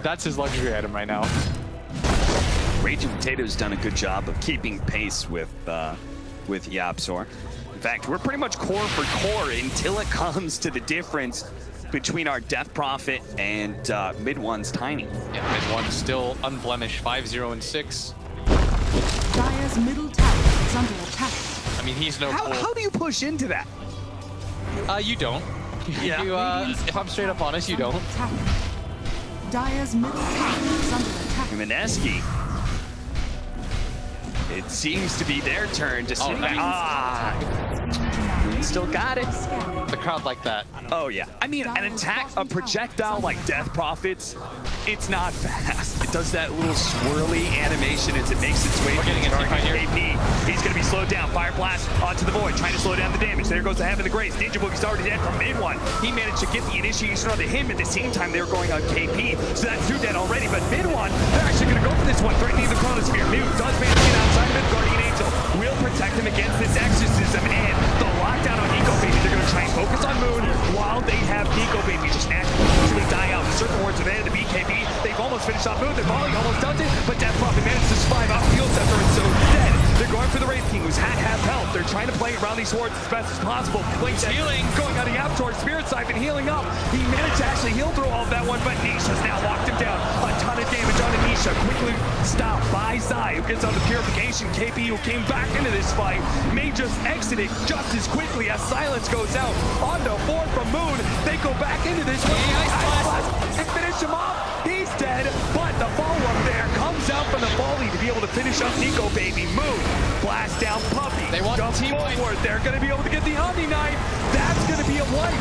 That's his luxury item right now. Raging Potato's done a good job of keeping pace with Yapzor. In fact, we're pretty much core for core until it comes to the difference between our Death Prophet and mid one's Tiny. Yeah, mid one still unblemished, 5-0 and 6. Dire's middle tower is under attack. I mean, he's no fool. How do you push into that? You don't. Yeah. If I'm straight up honest, you don't. Attack. Dire's middle tower is under attack. Mineski. It seems to be their turn to swing back. Still got it. The crowd like that. Oh yeah. I mean, an attack, a projectile like Death Prophets, it's not fast. It does that little swirly animation as it makes its way We're getting to a right here. AP. He's gonna be slowed down. Fire Blast onto the Void, trying to slow down the damage. There goes the Heaven of the Grace. Ninja Boogie's already dead from mid one. He managed to get the initiation onto him at the same time they were going on KP. So that's 2 dead already, but mid one, they're actually gonna go for this one, threatening the Chronosphere. Mew does manage to get outside of it. Guardian Angel will protect him against this exorcism, and the lockdown on Nico Baby. They're gonna try and focus on Moon while they have Nico Baby just naturally die out. The Circle Wards are there, the BKB. They've almost finished off Moon. The volley almost does it, but Death Prophet managed to survive out Field Scepter, and so dead. They're going for the Wraith King, who's had half health. They're trying to play around these swords as best as possible. Blake's healing, going on the Yapzor, Spirit Siphon healing up. He managed to actually heal through all of that one, but Nisha's now locked him down. A ton of damage on Nisha. Quickly stopped by Zai, who gets on the Purification. KP, who came back into this fight, may just exit it just as quickly as Silence goes out. On to 4 from Moon. They go back into this one. Ice Blast and finish him off. He's dead, but the follow-up there comes out from the volley to be able to finish up Nico Baby. Moon, blast down Puppy. They want jump the team forward. They're going to be able to get the Omni Knight. That's going to be a wipe.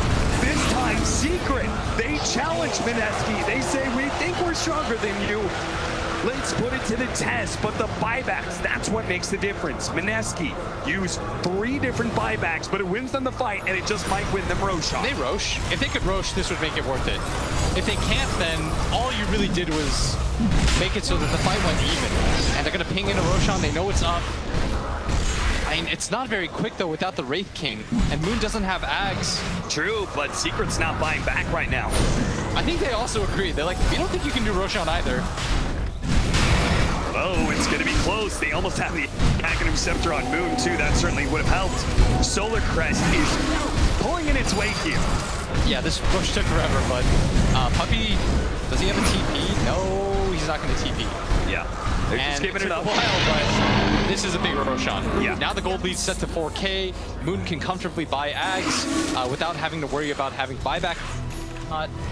This time, Secret. They challenge Mineski. They say, we think we're stronger than you. Let's put it to the test, but the buybacks, that's what makes the difference. Mineski used 3 different buybacks, but it wins them the fight, and it just might win them Roshan. They Rosh. If they could Rosh, this would make it worth it. If they can't, then all you really did was make it so that the fight went even. And they're going to ping into Roshan. They know it's up. I mean, it's not very quick, though, without the Wraith King. And Moon doesn't have Ags. True, but Secret's not buying back right now. I think they also agree. They're like, we don't think you can do Roshan either. Oh, it's going to be close. They almost have the Aghanim Scepter on Moon, too. That certainly would have helped. Solar Crest is pulling in its weight here. Yeah, this push took forever, but Puppy, does he have a TP? No, he's he's not going to TP. Yeah. They're just And giving it it took up. a while, but this is a big Roshan. Yeah. Now the gold lead's set to 4K. Moon can comfortably buy Ags without having to worry about having buyback.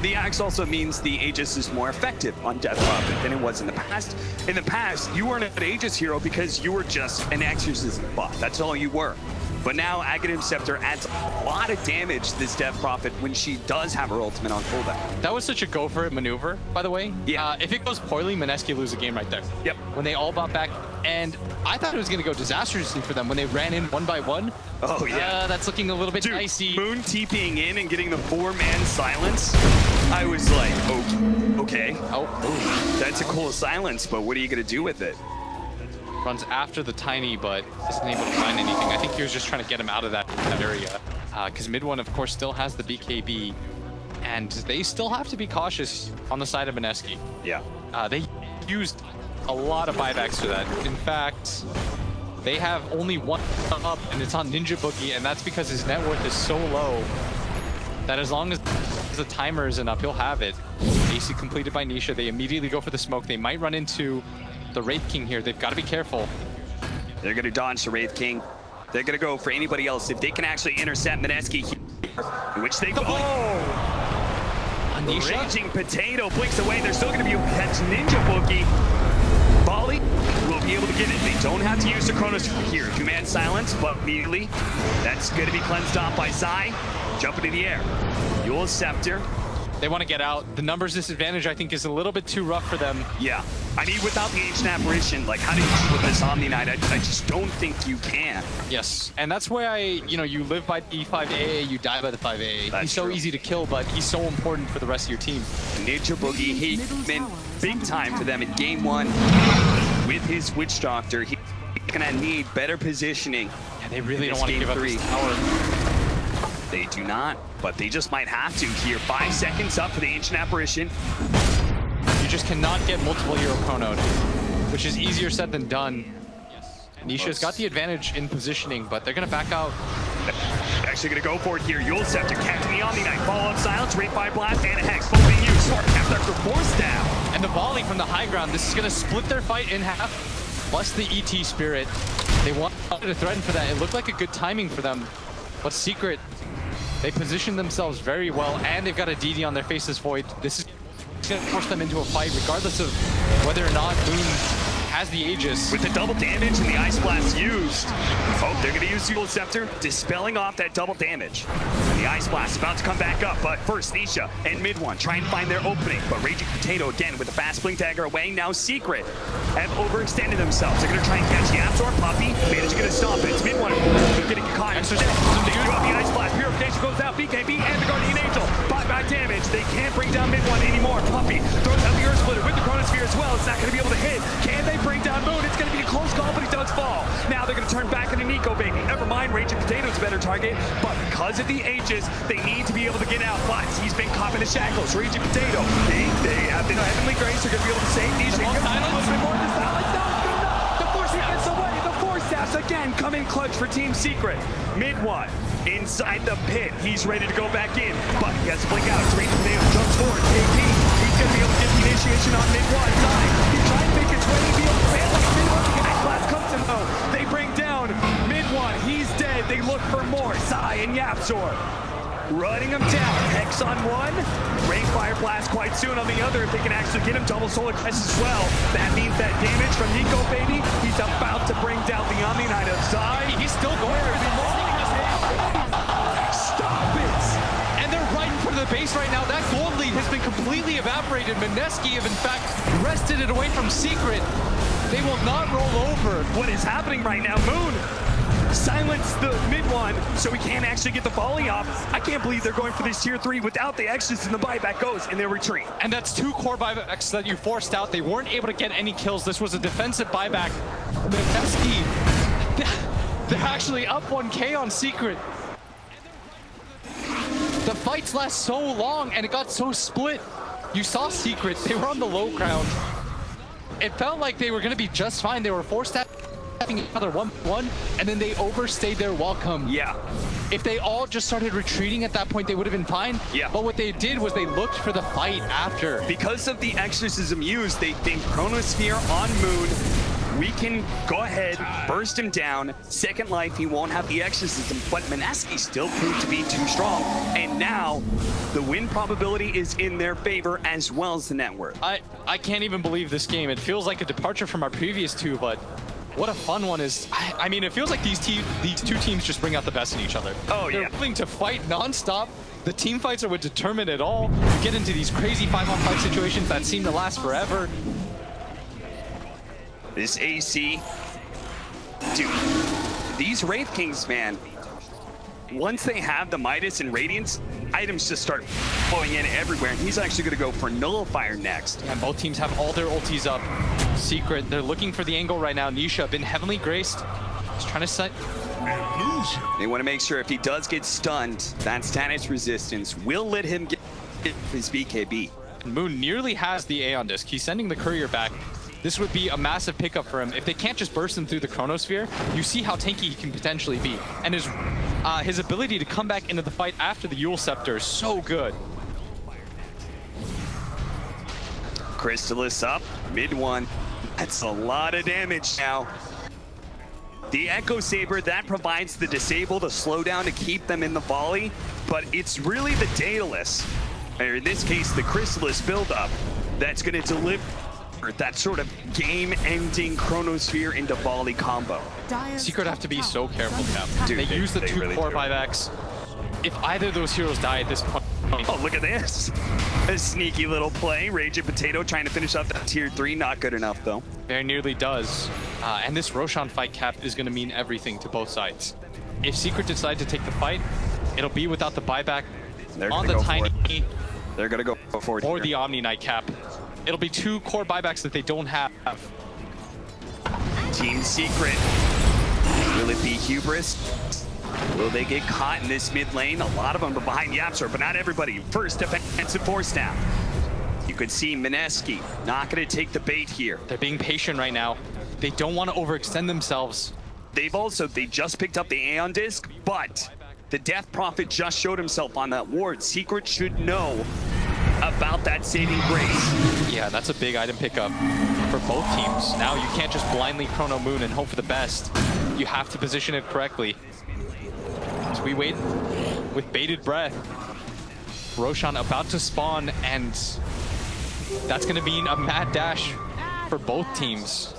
The axe also means the Aegis is more effective on Death Prophet than it was in the past. In the past, you weren't an Aegis hero because you were just an exorcism bot. That's all you were. But now Aghanim Scepter adds a lot of damage to this Death Prophet when she does have her ultimate on cooldown. That was such a go for it maneuver, by the way. Yeah. If it goes poorly, Mineski lose a game right there. Yep. When they all bought back, and I thought it was going to go disastrously for them when they ran in one by one. Oh, yeah. That's looking a little bit Dude, dicey. Moon TPing in and getting the 4-man silence. I was like, okay. Oh, That's a cool silence, but what are you going to do with it? runs after the Tiny, but isn't able to find anything. I think he was just trying to get him out of that area. Because mid one, of course, still has the BKB. And they still have to be cautious on the side of Mineski. Yeah. They used a lot of buybacks for that. In fact, they have only one up, and it's on Ninja Boogie, and that's because his net worth is so low that as long as the timer isn't up, he'll have it. AC completed by Nisha. They immediately go for the smoke. They might run into the Wraith King here. They've got to be careful. They're going to dodge the Wraith King. They're going to go for anybody else. If they can actually intercept Mineski here, which they go. Nisha? Raging Potato blinks away. They're still going to be able to catch Ninja Boogie. Volley will be able to get it. They don't have to use the Chronos here. 2-man silence, but immediately that's going to be cleansed off by Sai. Jump into the air. Yule Scepter. They want to get out. The numbers disadvantage, I think, is a little bit too rough for them. Yeah. I mean, without the Ancient Apparition, like, how do you deal with this Omni Knight? I just don't think you can. Yes, and that's why you live by the E5AA, you die by the 5AA. That's he's so true. easy to kill, but he's so important for the rest of your team. Ninja Boogie, he been big time for them in game one. With his Witch Doctor, he's gonna need better positioning. Yeah, they really in don't this want to game give up three. this tower. They do not, but they just might have to here. 5 seconds up for the Ancient Apparition. You just cannot get multiple hero chronoed, which is easier said than done. Nisha's got the advantage in positioning, but they're gonna back out. Actually gonna go for it here. Yule Scepter, catching the Omni Knight. Follow-up silence, Rate Fire Blast, and a Hex. Both being used. Smart after force down. And the volley from the high ground, this is gonna split their fight in half, plus the ET Spirit. They wanted to threaten for that. It looked like a good timing for them, but Secret, they positioned themselves very well, and they've got a DD on their Faceless Void. This is gonna force them into a fight, regardless of whether or not Moon has the Aegis. With the double damage and the Ice Blast used. Oh, they're gonna use the Yule Scepter, dispelling off that double damage. And the Ice Blast about to come back up, but first Nisha and mid one try and find their opening. But Raging Potato again with a fast blink dagger away. Now Secret have overextended themselves. They're gonna try and catch the Absor. Puppy managed to get a stop. It's mid one. They're getting caught. They drop the Ice Blast. Purification goes out. BKB and the Guardian Angel. Buyback damage. They can't bring down mid one anymore. Puppy throws out the Earth Splitter with the Chronosphere as well. It's not gonna be able to hit. Can they bring down Moon? It's gonna be a close call, but he does fall. Now they're gonna turn back into Nico Baby. Never mind, Raging Potato's a better target, but because of the Aegis, they need to be able to get out. But he's been caught in the shackles. Raging Potato, they have been Heavenly Grace. They're gonna be able to save Nisha. More silence? More than silence. No, it's good enough. The Force gets away. The Force Staffs again come in clutch for Team Secret. Mid one. Inside the pit, he's ready to go back in, but he has to blink out. Raging Potato jumps forward. KP, he's gonna be able to get the initiation on mid one side. He's trying to make his way to be able to fail like mid one. The Ice Blast comes in though. They bring down mid one. He's dead. They look for more. Sai and Yapzor running him down. Hex on one. Rain Fire Blast quite soon on the other. If they can actually get him double solar crest as well, that means that damage from Nico Baby. He's about to bring down the Omni Knight of Sai. He's still going for the Stop it! and they're right in front of the base right now. That gold lead has been completely evaporated. Mineski have in fact wrested it away from Secret. They will not roll over. What is happening right now? Moon silence the mid one, so we can't actually get the volley off. I can't believe they're going for this tier 3 without the extras, and the buyback goes in their retreat. And that's 2 core buybacks that you forced out. They weren't able to get any kills. This was a defensive buyback. Mineski, they're actually up 1K on Secret. The fights last so long and it got so split. You saw Secret, they were on the low ground. It felt like they were gonna be just fine. They were forced out each other 1-1, and then they overstayed their welcome. Yeah. If they all just started retreating at that point, they would have been fine. Yeah. But what they did was they looked for the fight after. Because of the exorcism used, they think Chronosphere on Moon, we can go ahead, burst him down. Second life, he won't have the exorcism, but Mineski still proved to be too strong. And now, the win probability is in their favor as well as the net worth. I can't even believe this game. It feels like a departure from our previous two, but what a fun one is. I mean, it feels like these two teams just bring out the best in each other. Oh, yeah. They're willing to fight nonstop. The team fights are what determine it all. You get into these crazy 5-on-5 situations that seem to last forever. This AC, dude, these Wraith Kings, man, once they have the Midas and Radiance, items just start flowing in everywhere, and he's actually going to go for Nullifier next. And both teams have all their ultis up. Secret, they're looking for the angle right now. Nisha been heavily graced. He's trying to set. They want to make sure if he does get stunned, that status resistance will let him get his BKB. Moon nearly has the Aeon Disc. He's sending the courier back. This would be a massive pickup for him. If they can't just burst him through the Chronosphere, you see how tanky he can potentially be. And his ability to come back into the fight after the Eul Scepter is so good. Crystallis up, mid one. That's a lot of damage now. The Echo Saber, that provides the disable, the slowdown to keep them in the volley, but it's really the Daedalus, or in this case, the Crystallis buildup, that's going to deliver that sort of game-ending Chronosphere into volley combo. Secret have to be so careful, Cap. Dude, they use the two really core do. buybacks. If either of those heroes die at this point... Oh, look at this. A sneaky little play. Raging Potato trying to finish off that tier 3. Not good enough, though. Very nearly does. And this Roshan fight, Cap, is going to mean everything to both sides. If Secret decide to take the fight, it'll be without the buyback on the Tiny They're going to go for it or here. the Omni Knight, Cap. It'll be two core buybacks that they don't have. Team Secret. Will it be hubris? Will they get caught in this mid lane? A lot of them are behind Yapster, but not everybody. First defensive force now. You could see Mineski not going to take the bait here. They're being patient right now. They don't want to overextend themselves. They just picked up the Aeon Disc, but the Death Prophet just showed himself on that ward. Secret should know about that saving grace. Yeah, that's a big item pickup for both teams. Now you can't just blindly Chrono Moon and hope for the best. You have to position it correctly. So we wait with bated breath. Roshan about to spawn, and that's going to mean a mad dash for both teams.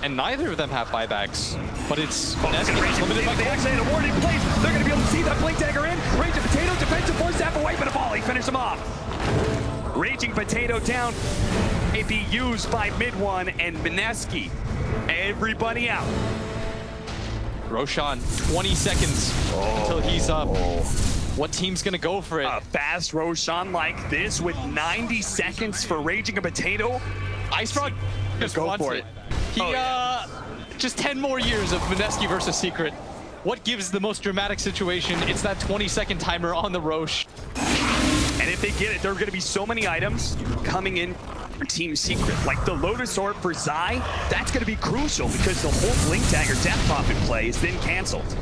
And neither of them have buybacks, but it's Mineski limited by They actually had a warning place. They're going to be able to see that Blink Dagger in. Raging Potato, defensive force step away, but a volley. Finish him off. Raging Potato down. May be used by mid one and Mineski. Everybody out. Roshan, 20 seconds until he's up. What team's gonna go for it? A fast Roshan like this with 90 seconds for Raging a Potato. Ice Frog just go wants for it. it. He, just 10 more years of Mineski versus Secret. What gives the most dramatic situation? It's that 20-second timer on the Roche. And if they get it, there are going to be so many items coming in for Team Secret. Like the Lotus Orb for Zai, that's going to be crucial because the whole Blink Dagger Death Prophet play is then canceled.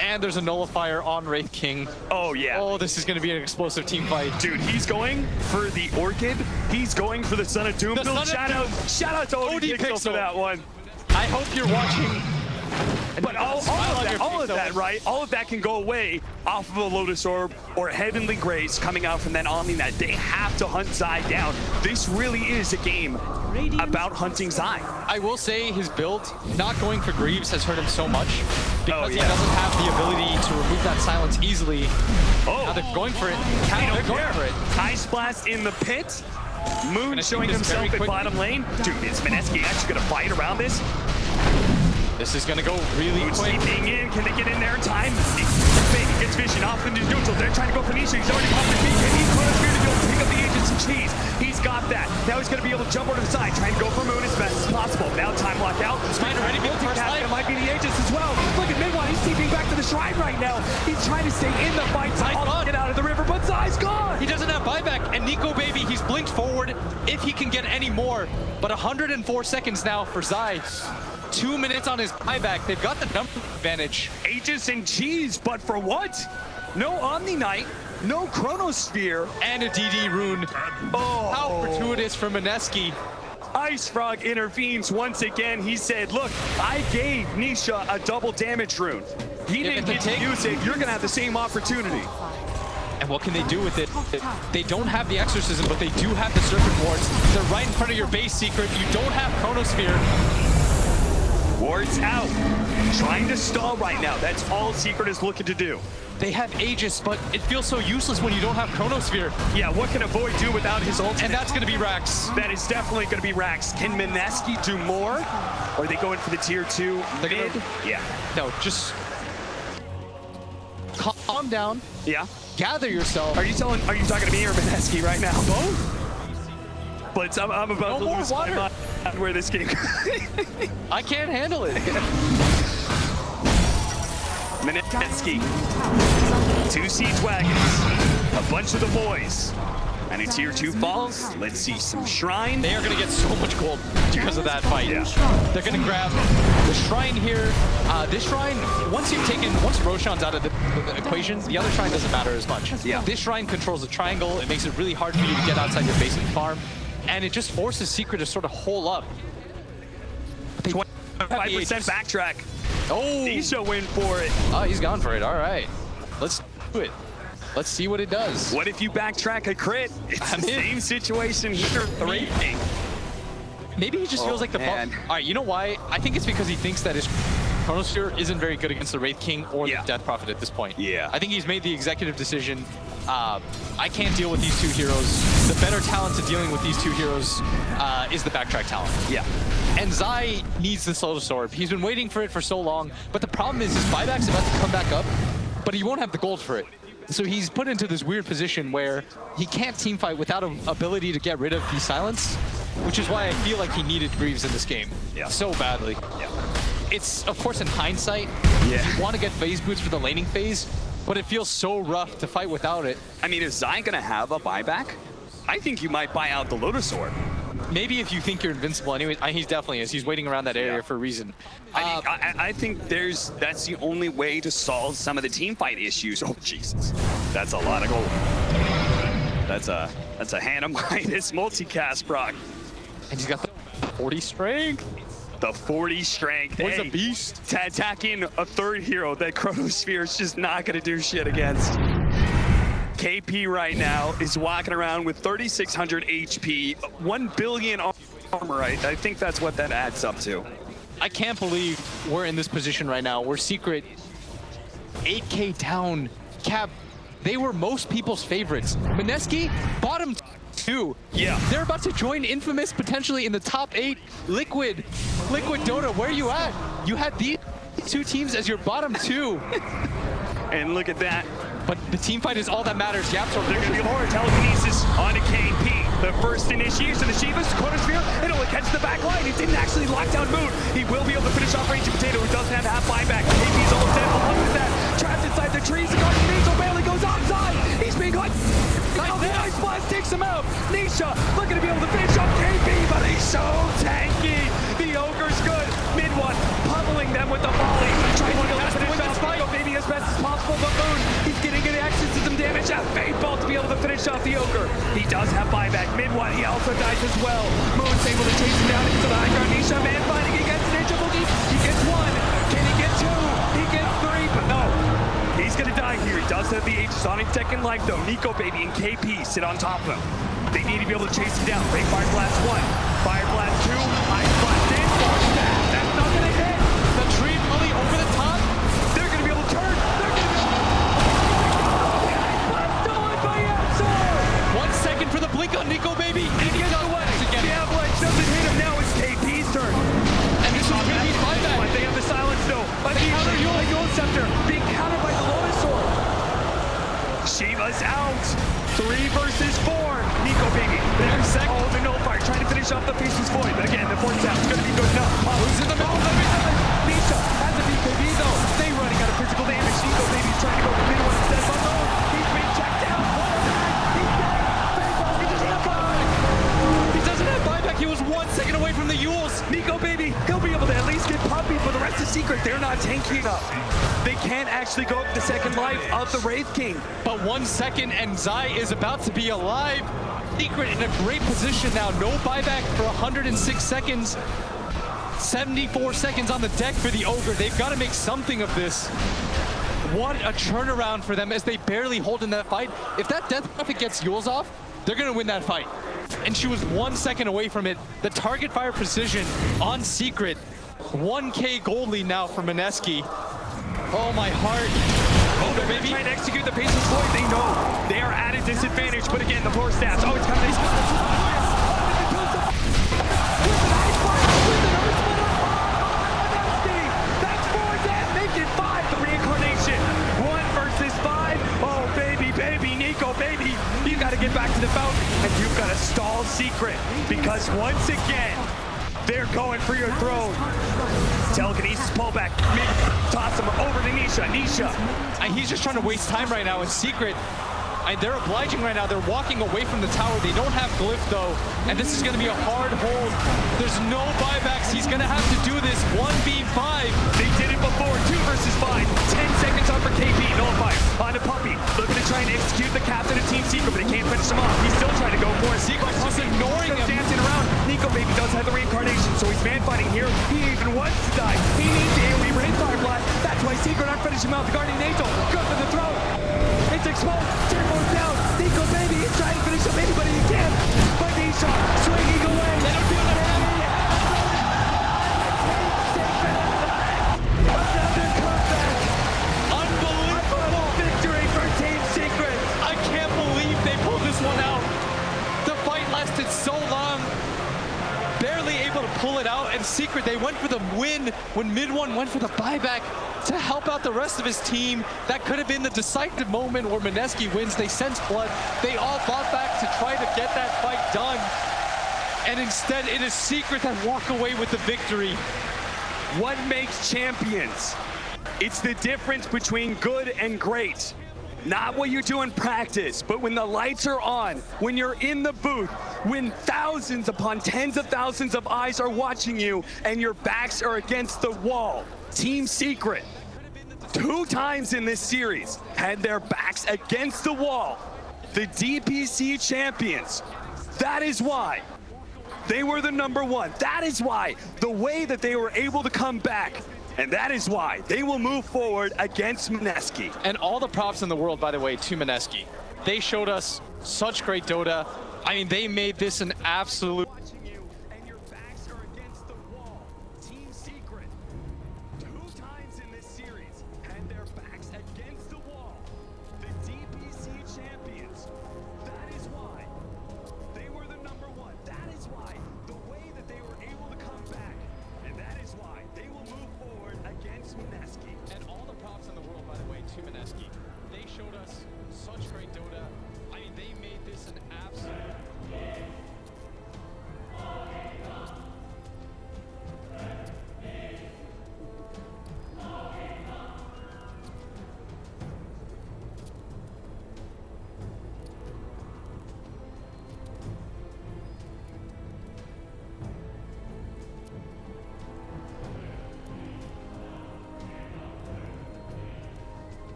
And there's a Nullifier on Wraith King. Oh, yeah. Oh, this is going to be an explosive team fight. Dude, he's going for the Orchid. He's going for the Son of Doom. Shout out to OD Pixel for that one. I hope you're watching. But all of that, right? All of that can go away off of a Lotus Orb or Heavenly Grace coming out from that Omni Knight. They have to hunt Zai down. This really is a game about hunting Zai. I will say his build, not going for Greaves, has hurt him so much because he doesn't have the ability to remove that silence easily. Now they're going for it. They're going for it. Ice Blast in the pit. Moon showing himself at bottom lane. Dude, is Mineski actually going to fight around this? This is going to go really Moon's quick. being in. Can they get in there in time? Baby gets vision off into neutral. They're trying to go for Nisha. He's already popped the BKB. He's Chronosphere to be able to pick up the agents and cheese. He's got that. Now he's going to be able to jump over to the side, trying to go for Moon as best as possible. Now time lock out. Might already be the first life. It might be the agents as well. Look at Midwan. He's TPing back to the shrine right now. He's trying to stay in the fight. Zai's gone. Get out of the river, but Zai's gone. He doesn't have buyback, and Nico Baby, he's blinked forward if he can get any more. But 104 seconds now for Zai. 2 minutes on his buyback. They've got the number advantage. Aegis and cheese, but for what? No Omni Knight, no Chronosphere. And a DD rune. Oh, How fortuitous for Mineski. Ice Frog intervenes once again. He said, look, I gave Nisha a double damage rune. He didn't get to use it. You're going to have the same opportunity. And what can they do with it? They don't have the exorcism, but they do have the serpent wards. They're right in front of your base secret. You don't have Chronosphere. Wards out. Trying to stall right now. That's all Secret is looking to do. They have Aegis, but it feels so useless when you don't have Chronosphere. Yeah, what can a Void do without his ultimate? And that's going to be Rax. That is definitely going to be Rax. Can Mineski do more? Or are they going for the tier 2 mid? Yeah. No, just calm down. Yeah. Gather yourself. Are you talking to me or Mineski right now? Both. But I'm about to lose my mind where this game. I can't handle it. Mineski, 2 siege wagons, a bunch of the boys, and a tier 2 falls. Let's see some shrine. They are going to get so much gold because of that fight. Yeah. They're going to grab the shrine here. This shrine, once Roshan's out of the equation, the other shrine doesn't matter as much. Yeah. This shrine controls a triangle. It makes it really hard for you to get outside your base and farm. And it just forces Secret to sort of hole up. 25% backtrack. Oh! Nisha win for it. Oh, he's gone for it. All right. Let's do it. Let's see what it does. What if you backtrack a crit? It's the same situation here. The Wraith King. Maybe he just feels like the man. All right, you know why? I think it's because he thinks that his Chronosphere isn't very good against the Wraith King or the Death Prophet at this point. Yeah. I think he's made the executive decision. I can't deal with these 2 heroes. The better talent to dealing with these 2 heroes is the backtrack talent. Yeah. And Zai needs this Lotus Orb. He's been waiting for it for so long, but the problem is his buyback's about to come back up, but he won't have the gold for it. So he's put into this weird position where he can't teamfight without an ability to get rid of the silence, which is why I feel like he needed Greaves in this game so badly. Yeah. It's, of course, in hindsight, Yeah. you want to get phase boots for the laning phase, but it feels so rough to fight without it. I mean, is Zai going to have a buyback? I think you might buy out the Lotus Orb. Maybe if you think you're invincible anyway, he definitely is. He's waiting around that area for a reason. I think that's the only way to solve some of the team fight issues. Oh, Jesus. That's a lot of gold. That's a Hannah minus multicast proc. And he's got the 40 strength. The 40 strength. Boy's a beast. Attacking a third hero that Chronosphere is just not going to do shit against. KP right now is walking around with 3,600 HP, 1 billion armor. I think that's what that adds up to. I can't believe we're in this position right now. We're Secret 8K down. Cap, they were most people's favorites. Mineski, bottom 2. Yeah. They're about to join Infamous potentially in the top 8. Liquid DotA, where are you at? You had these 2 teams as your bottom 2. And look at that. But the team fight is all that matters. Yaps are They're going to be more telekinesis on a KP. The first initiation of Shiva's Chronosphere. It only catches the back line. It didn't actually lock down Moon. He will be able to finish off Raging Potato, who doesn't have half buyback. KP's almost dead. Along with that, trapped inside the trees. Nisha barely goes outside. He's being caught. Now the Ice Blast takes him out. Nisha looking to be able to finish off KP, but he's so tanky. The Ogre's good. Mid one, pummeling them with the volley. Trying to finish off Nico Baby as best as possible, but Moon, he's getting an exorcism damage at Fate Ball to be able to finish off the Ogre. He does have buyback. Mid one, he also dies as well. Moon's able to chase him down into the high ground. Nisha man fighting against Ninja Boogie. He gets 1. Can he get 2? He gets 3, but no. He's gonna die here. He does have the Aegis on his second life though. Nico Baby and KP sit on top of him. They need to be able to chase him down. Great Fire Blast 1. Fire Blast 2. Ice Blast in. Force that. That's not gonna hit. the tree volley over the top. They're gonna be able to turn. They're gonna be able to... Ice Blast stolen by Absol. 1 second for the blink on Nico Baby. And guess what? The Avalanche doesn't hit him now. It's KP's turn. And this is KP's buyback. But they have the silence though. By the counter Yule Scepter being countered by the Lotus Sword. Shiva's out. 3 versus 4. Nico Baby. There's second. Oh, the Nullfire trying to finish off the Faceless Void. Again, the 4th tap is going to be good enough. Who's in the middle? Nisha has a BKB though. They running out of physical damage. Nico Baby's trying to go for mid one instead. But no, he's being checked down. He's dead. He doesn't have buyback. He doesn't have buyback. He was 1 second away from the Yules. Nico Baby, he'll be able to at least These get puppy, but the rest of Secret, they're not tanky enough. They can't actually go up the second life of the Wraith King. But 1 second and Zai is about to be alive. Secret in a great position now. No buyback for 106 seconds. 74 seconds on the deck for the Ogre. They've got to make something of this. What a turnaround for them as they barely hold in that fight. If that death graphic gets Yules off, they're going to win that fight. And she was 1 second away from it. The target fire precision on Secret. 1K gold lead now for Mineski. Oh, my heart. Oh, they're maybe trying to execute the Patience Void. They know they are at a disadvantage, but again, the floor stats. Oh, it's coming. That's 4 death. Make it 5. The reincarnation. 1 versus 5. Oh, baby, Nico, baby. You got to get back to the fountain, and you've got to stall Secret because once again, they're going for your throne. Telekinesis pullback. Toss him over to Nisha. He's just trying to waste time right now in Secret. They're obliging right now. They're walking away from the tower. They don't have Glyph though, and this is going to be a hard hold. There's no buybacks. He's going to have to do this 1v5. They did it before. 2 versus 5. 10 seconds on for KP. Nullifier on the puppy. Looking to try and execute the captain of Team Secret, but they can't finish him off. He's still trying to go for it. Secret's just ignoring him. Dancing around. Nico baby does have the reincarnation, so he's man fighting here. He even wants to die. He needs the AoE rain fire blast. That's why Secret aren't finishing him out. The Guardian Angel. Good for the throw. It's exposed. Turbo's down. Nico baby is trying to finish up anybody he can. But Nisha swinging away. They don't feel it. Another comeback. Unbelievable victory for Team Secret. I can't believe they pulled this one out. The fight lasted so long. Barely able to pull it out, and Secret, they went for the win when Mid-1 went for the buyback to help out the rest of his team. That could have been the decisive moment where Mineski wins. They sense blood. They all fought back to try to get that fight done. And instead, it is Secret that walk away with the victory. What makes champions? It's the difference between good and great. Not what you do in practice, but when the lights are on, when you're in the booth, when thousands upon tens of thousands of eyes are watching you and your backs are against the wall. Team Secret, 2 times in this series, had their backs against the wall. The DPC champions. That is why they were the #1. That is why the way that they were able to come back. And that is why they will move forward against Mineski. And all the props in the world, by the way, to Mineski. They showed us such great Dota. I mean, they made this an absolute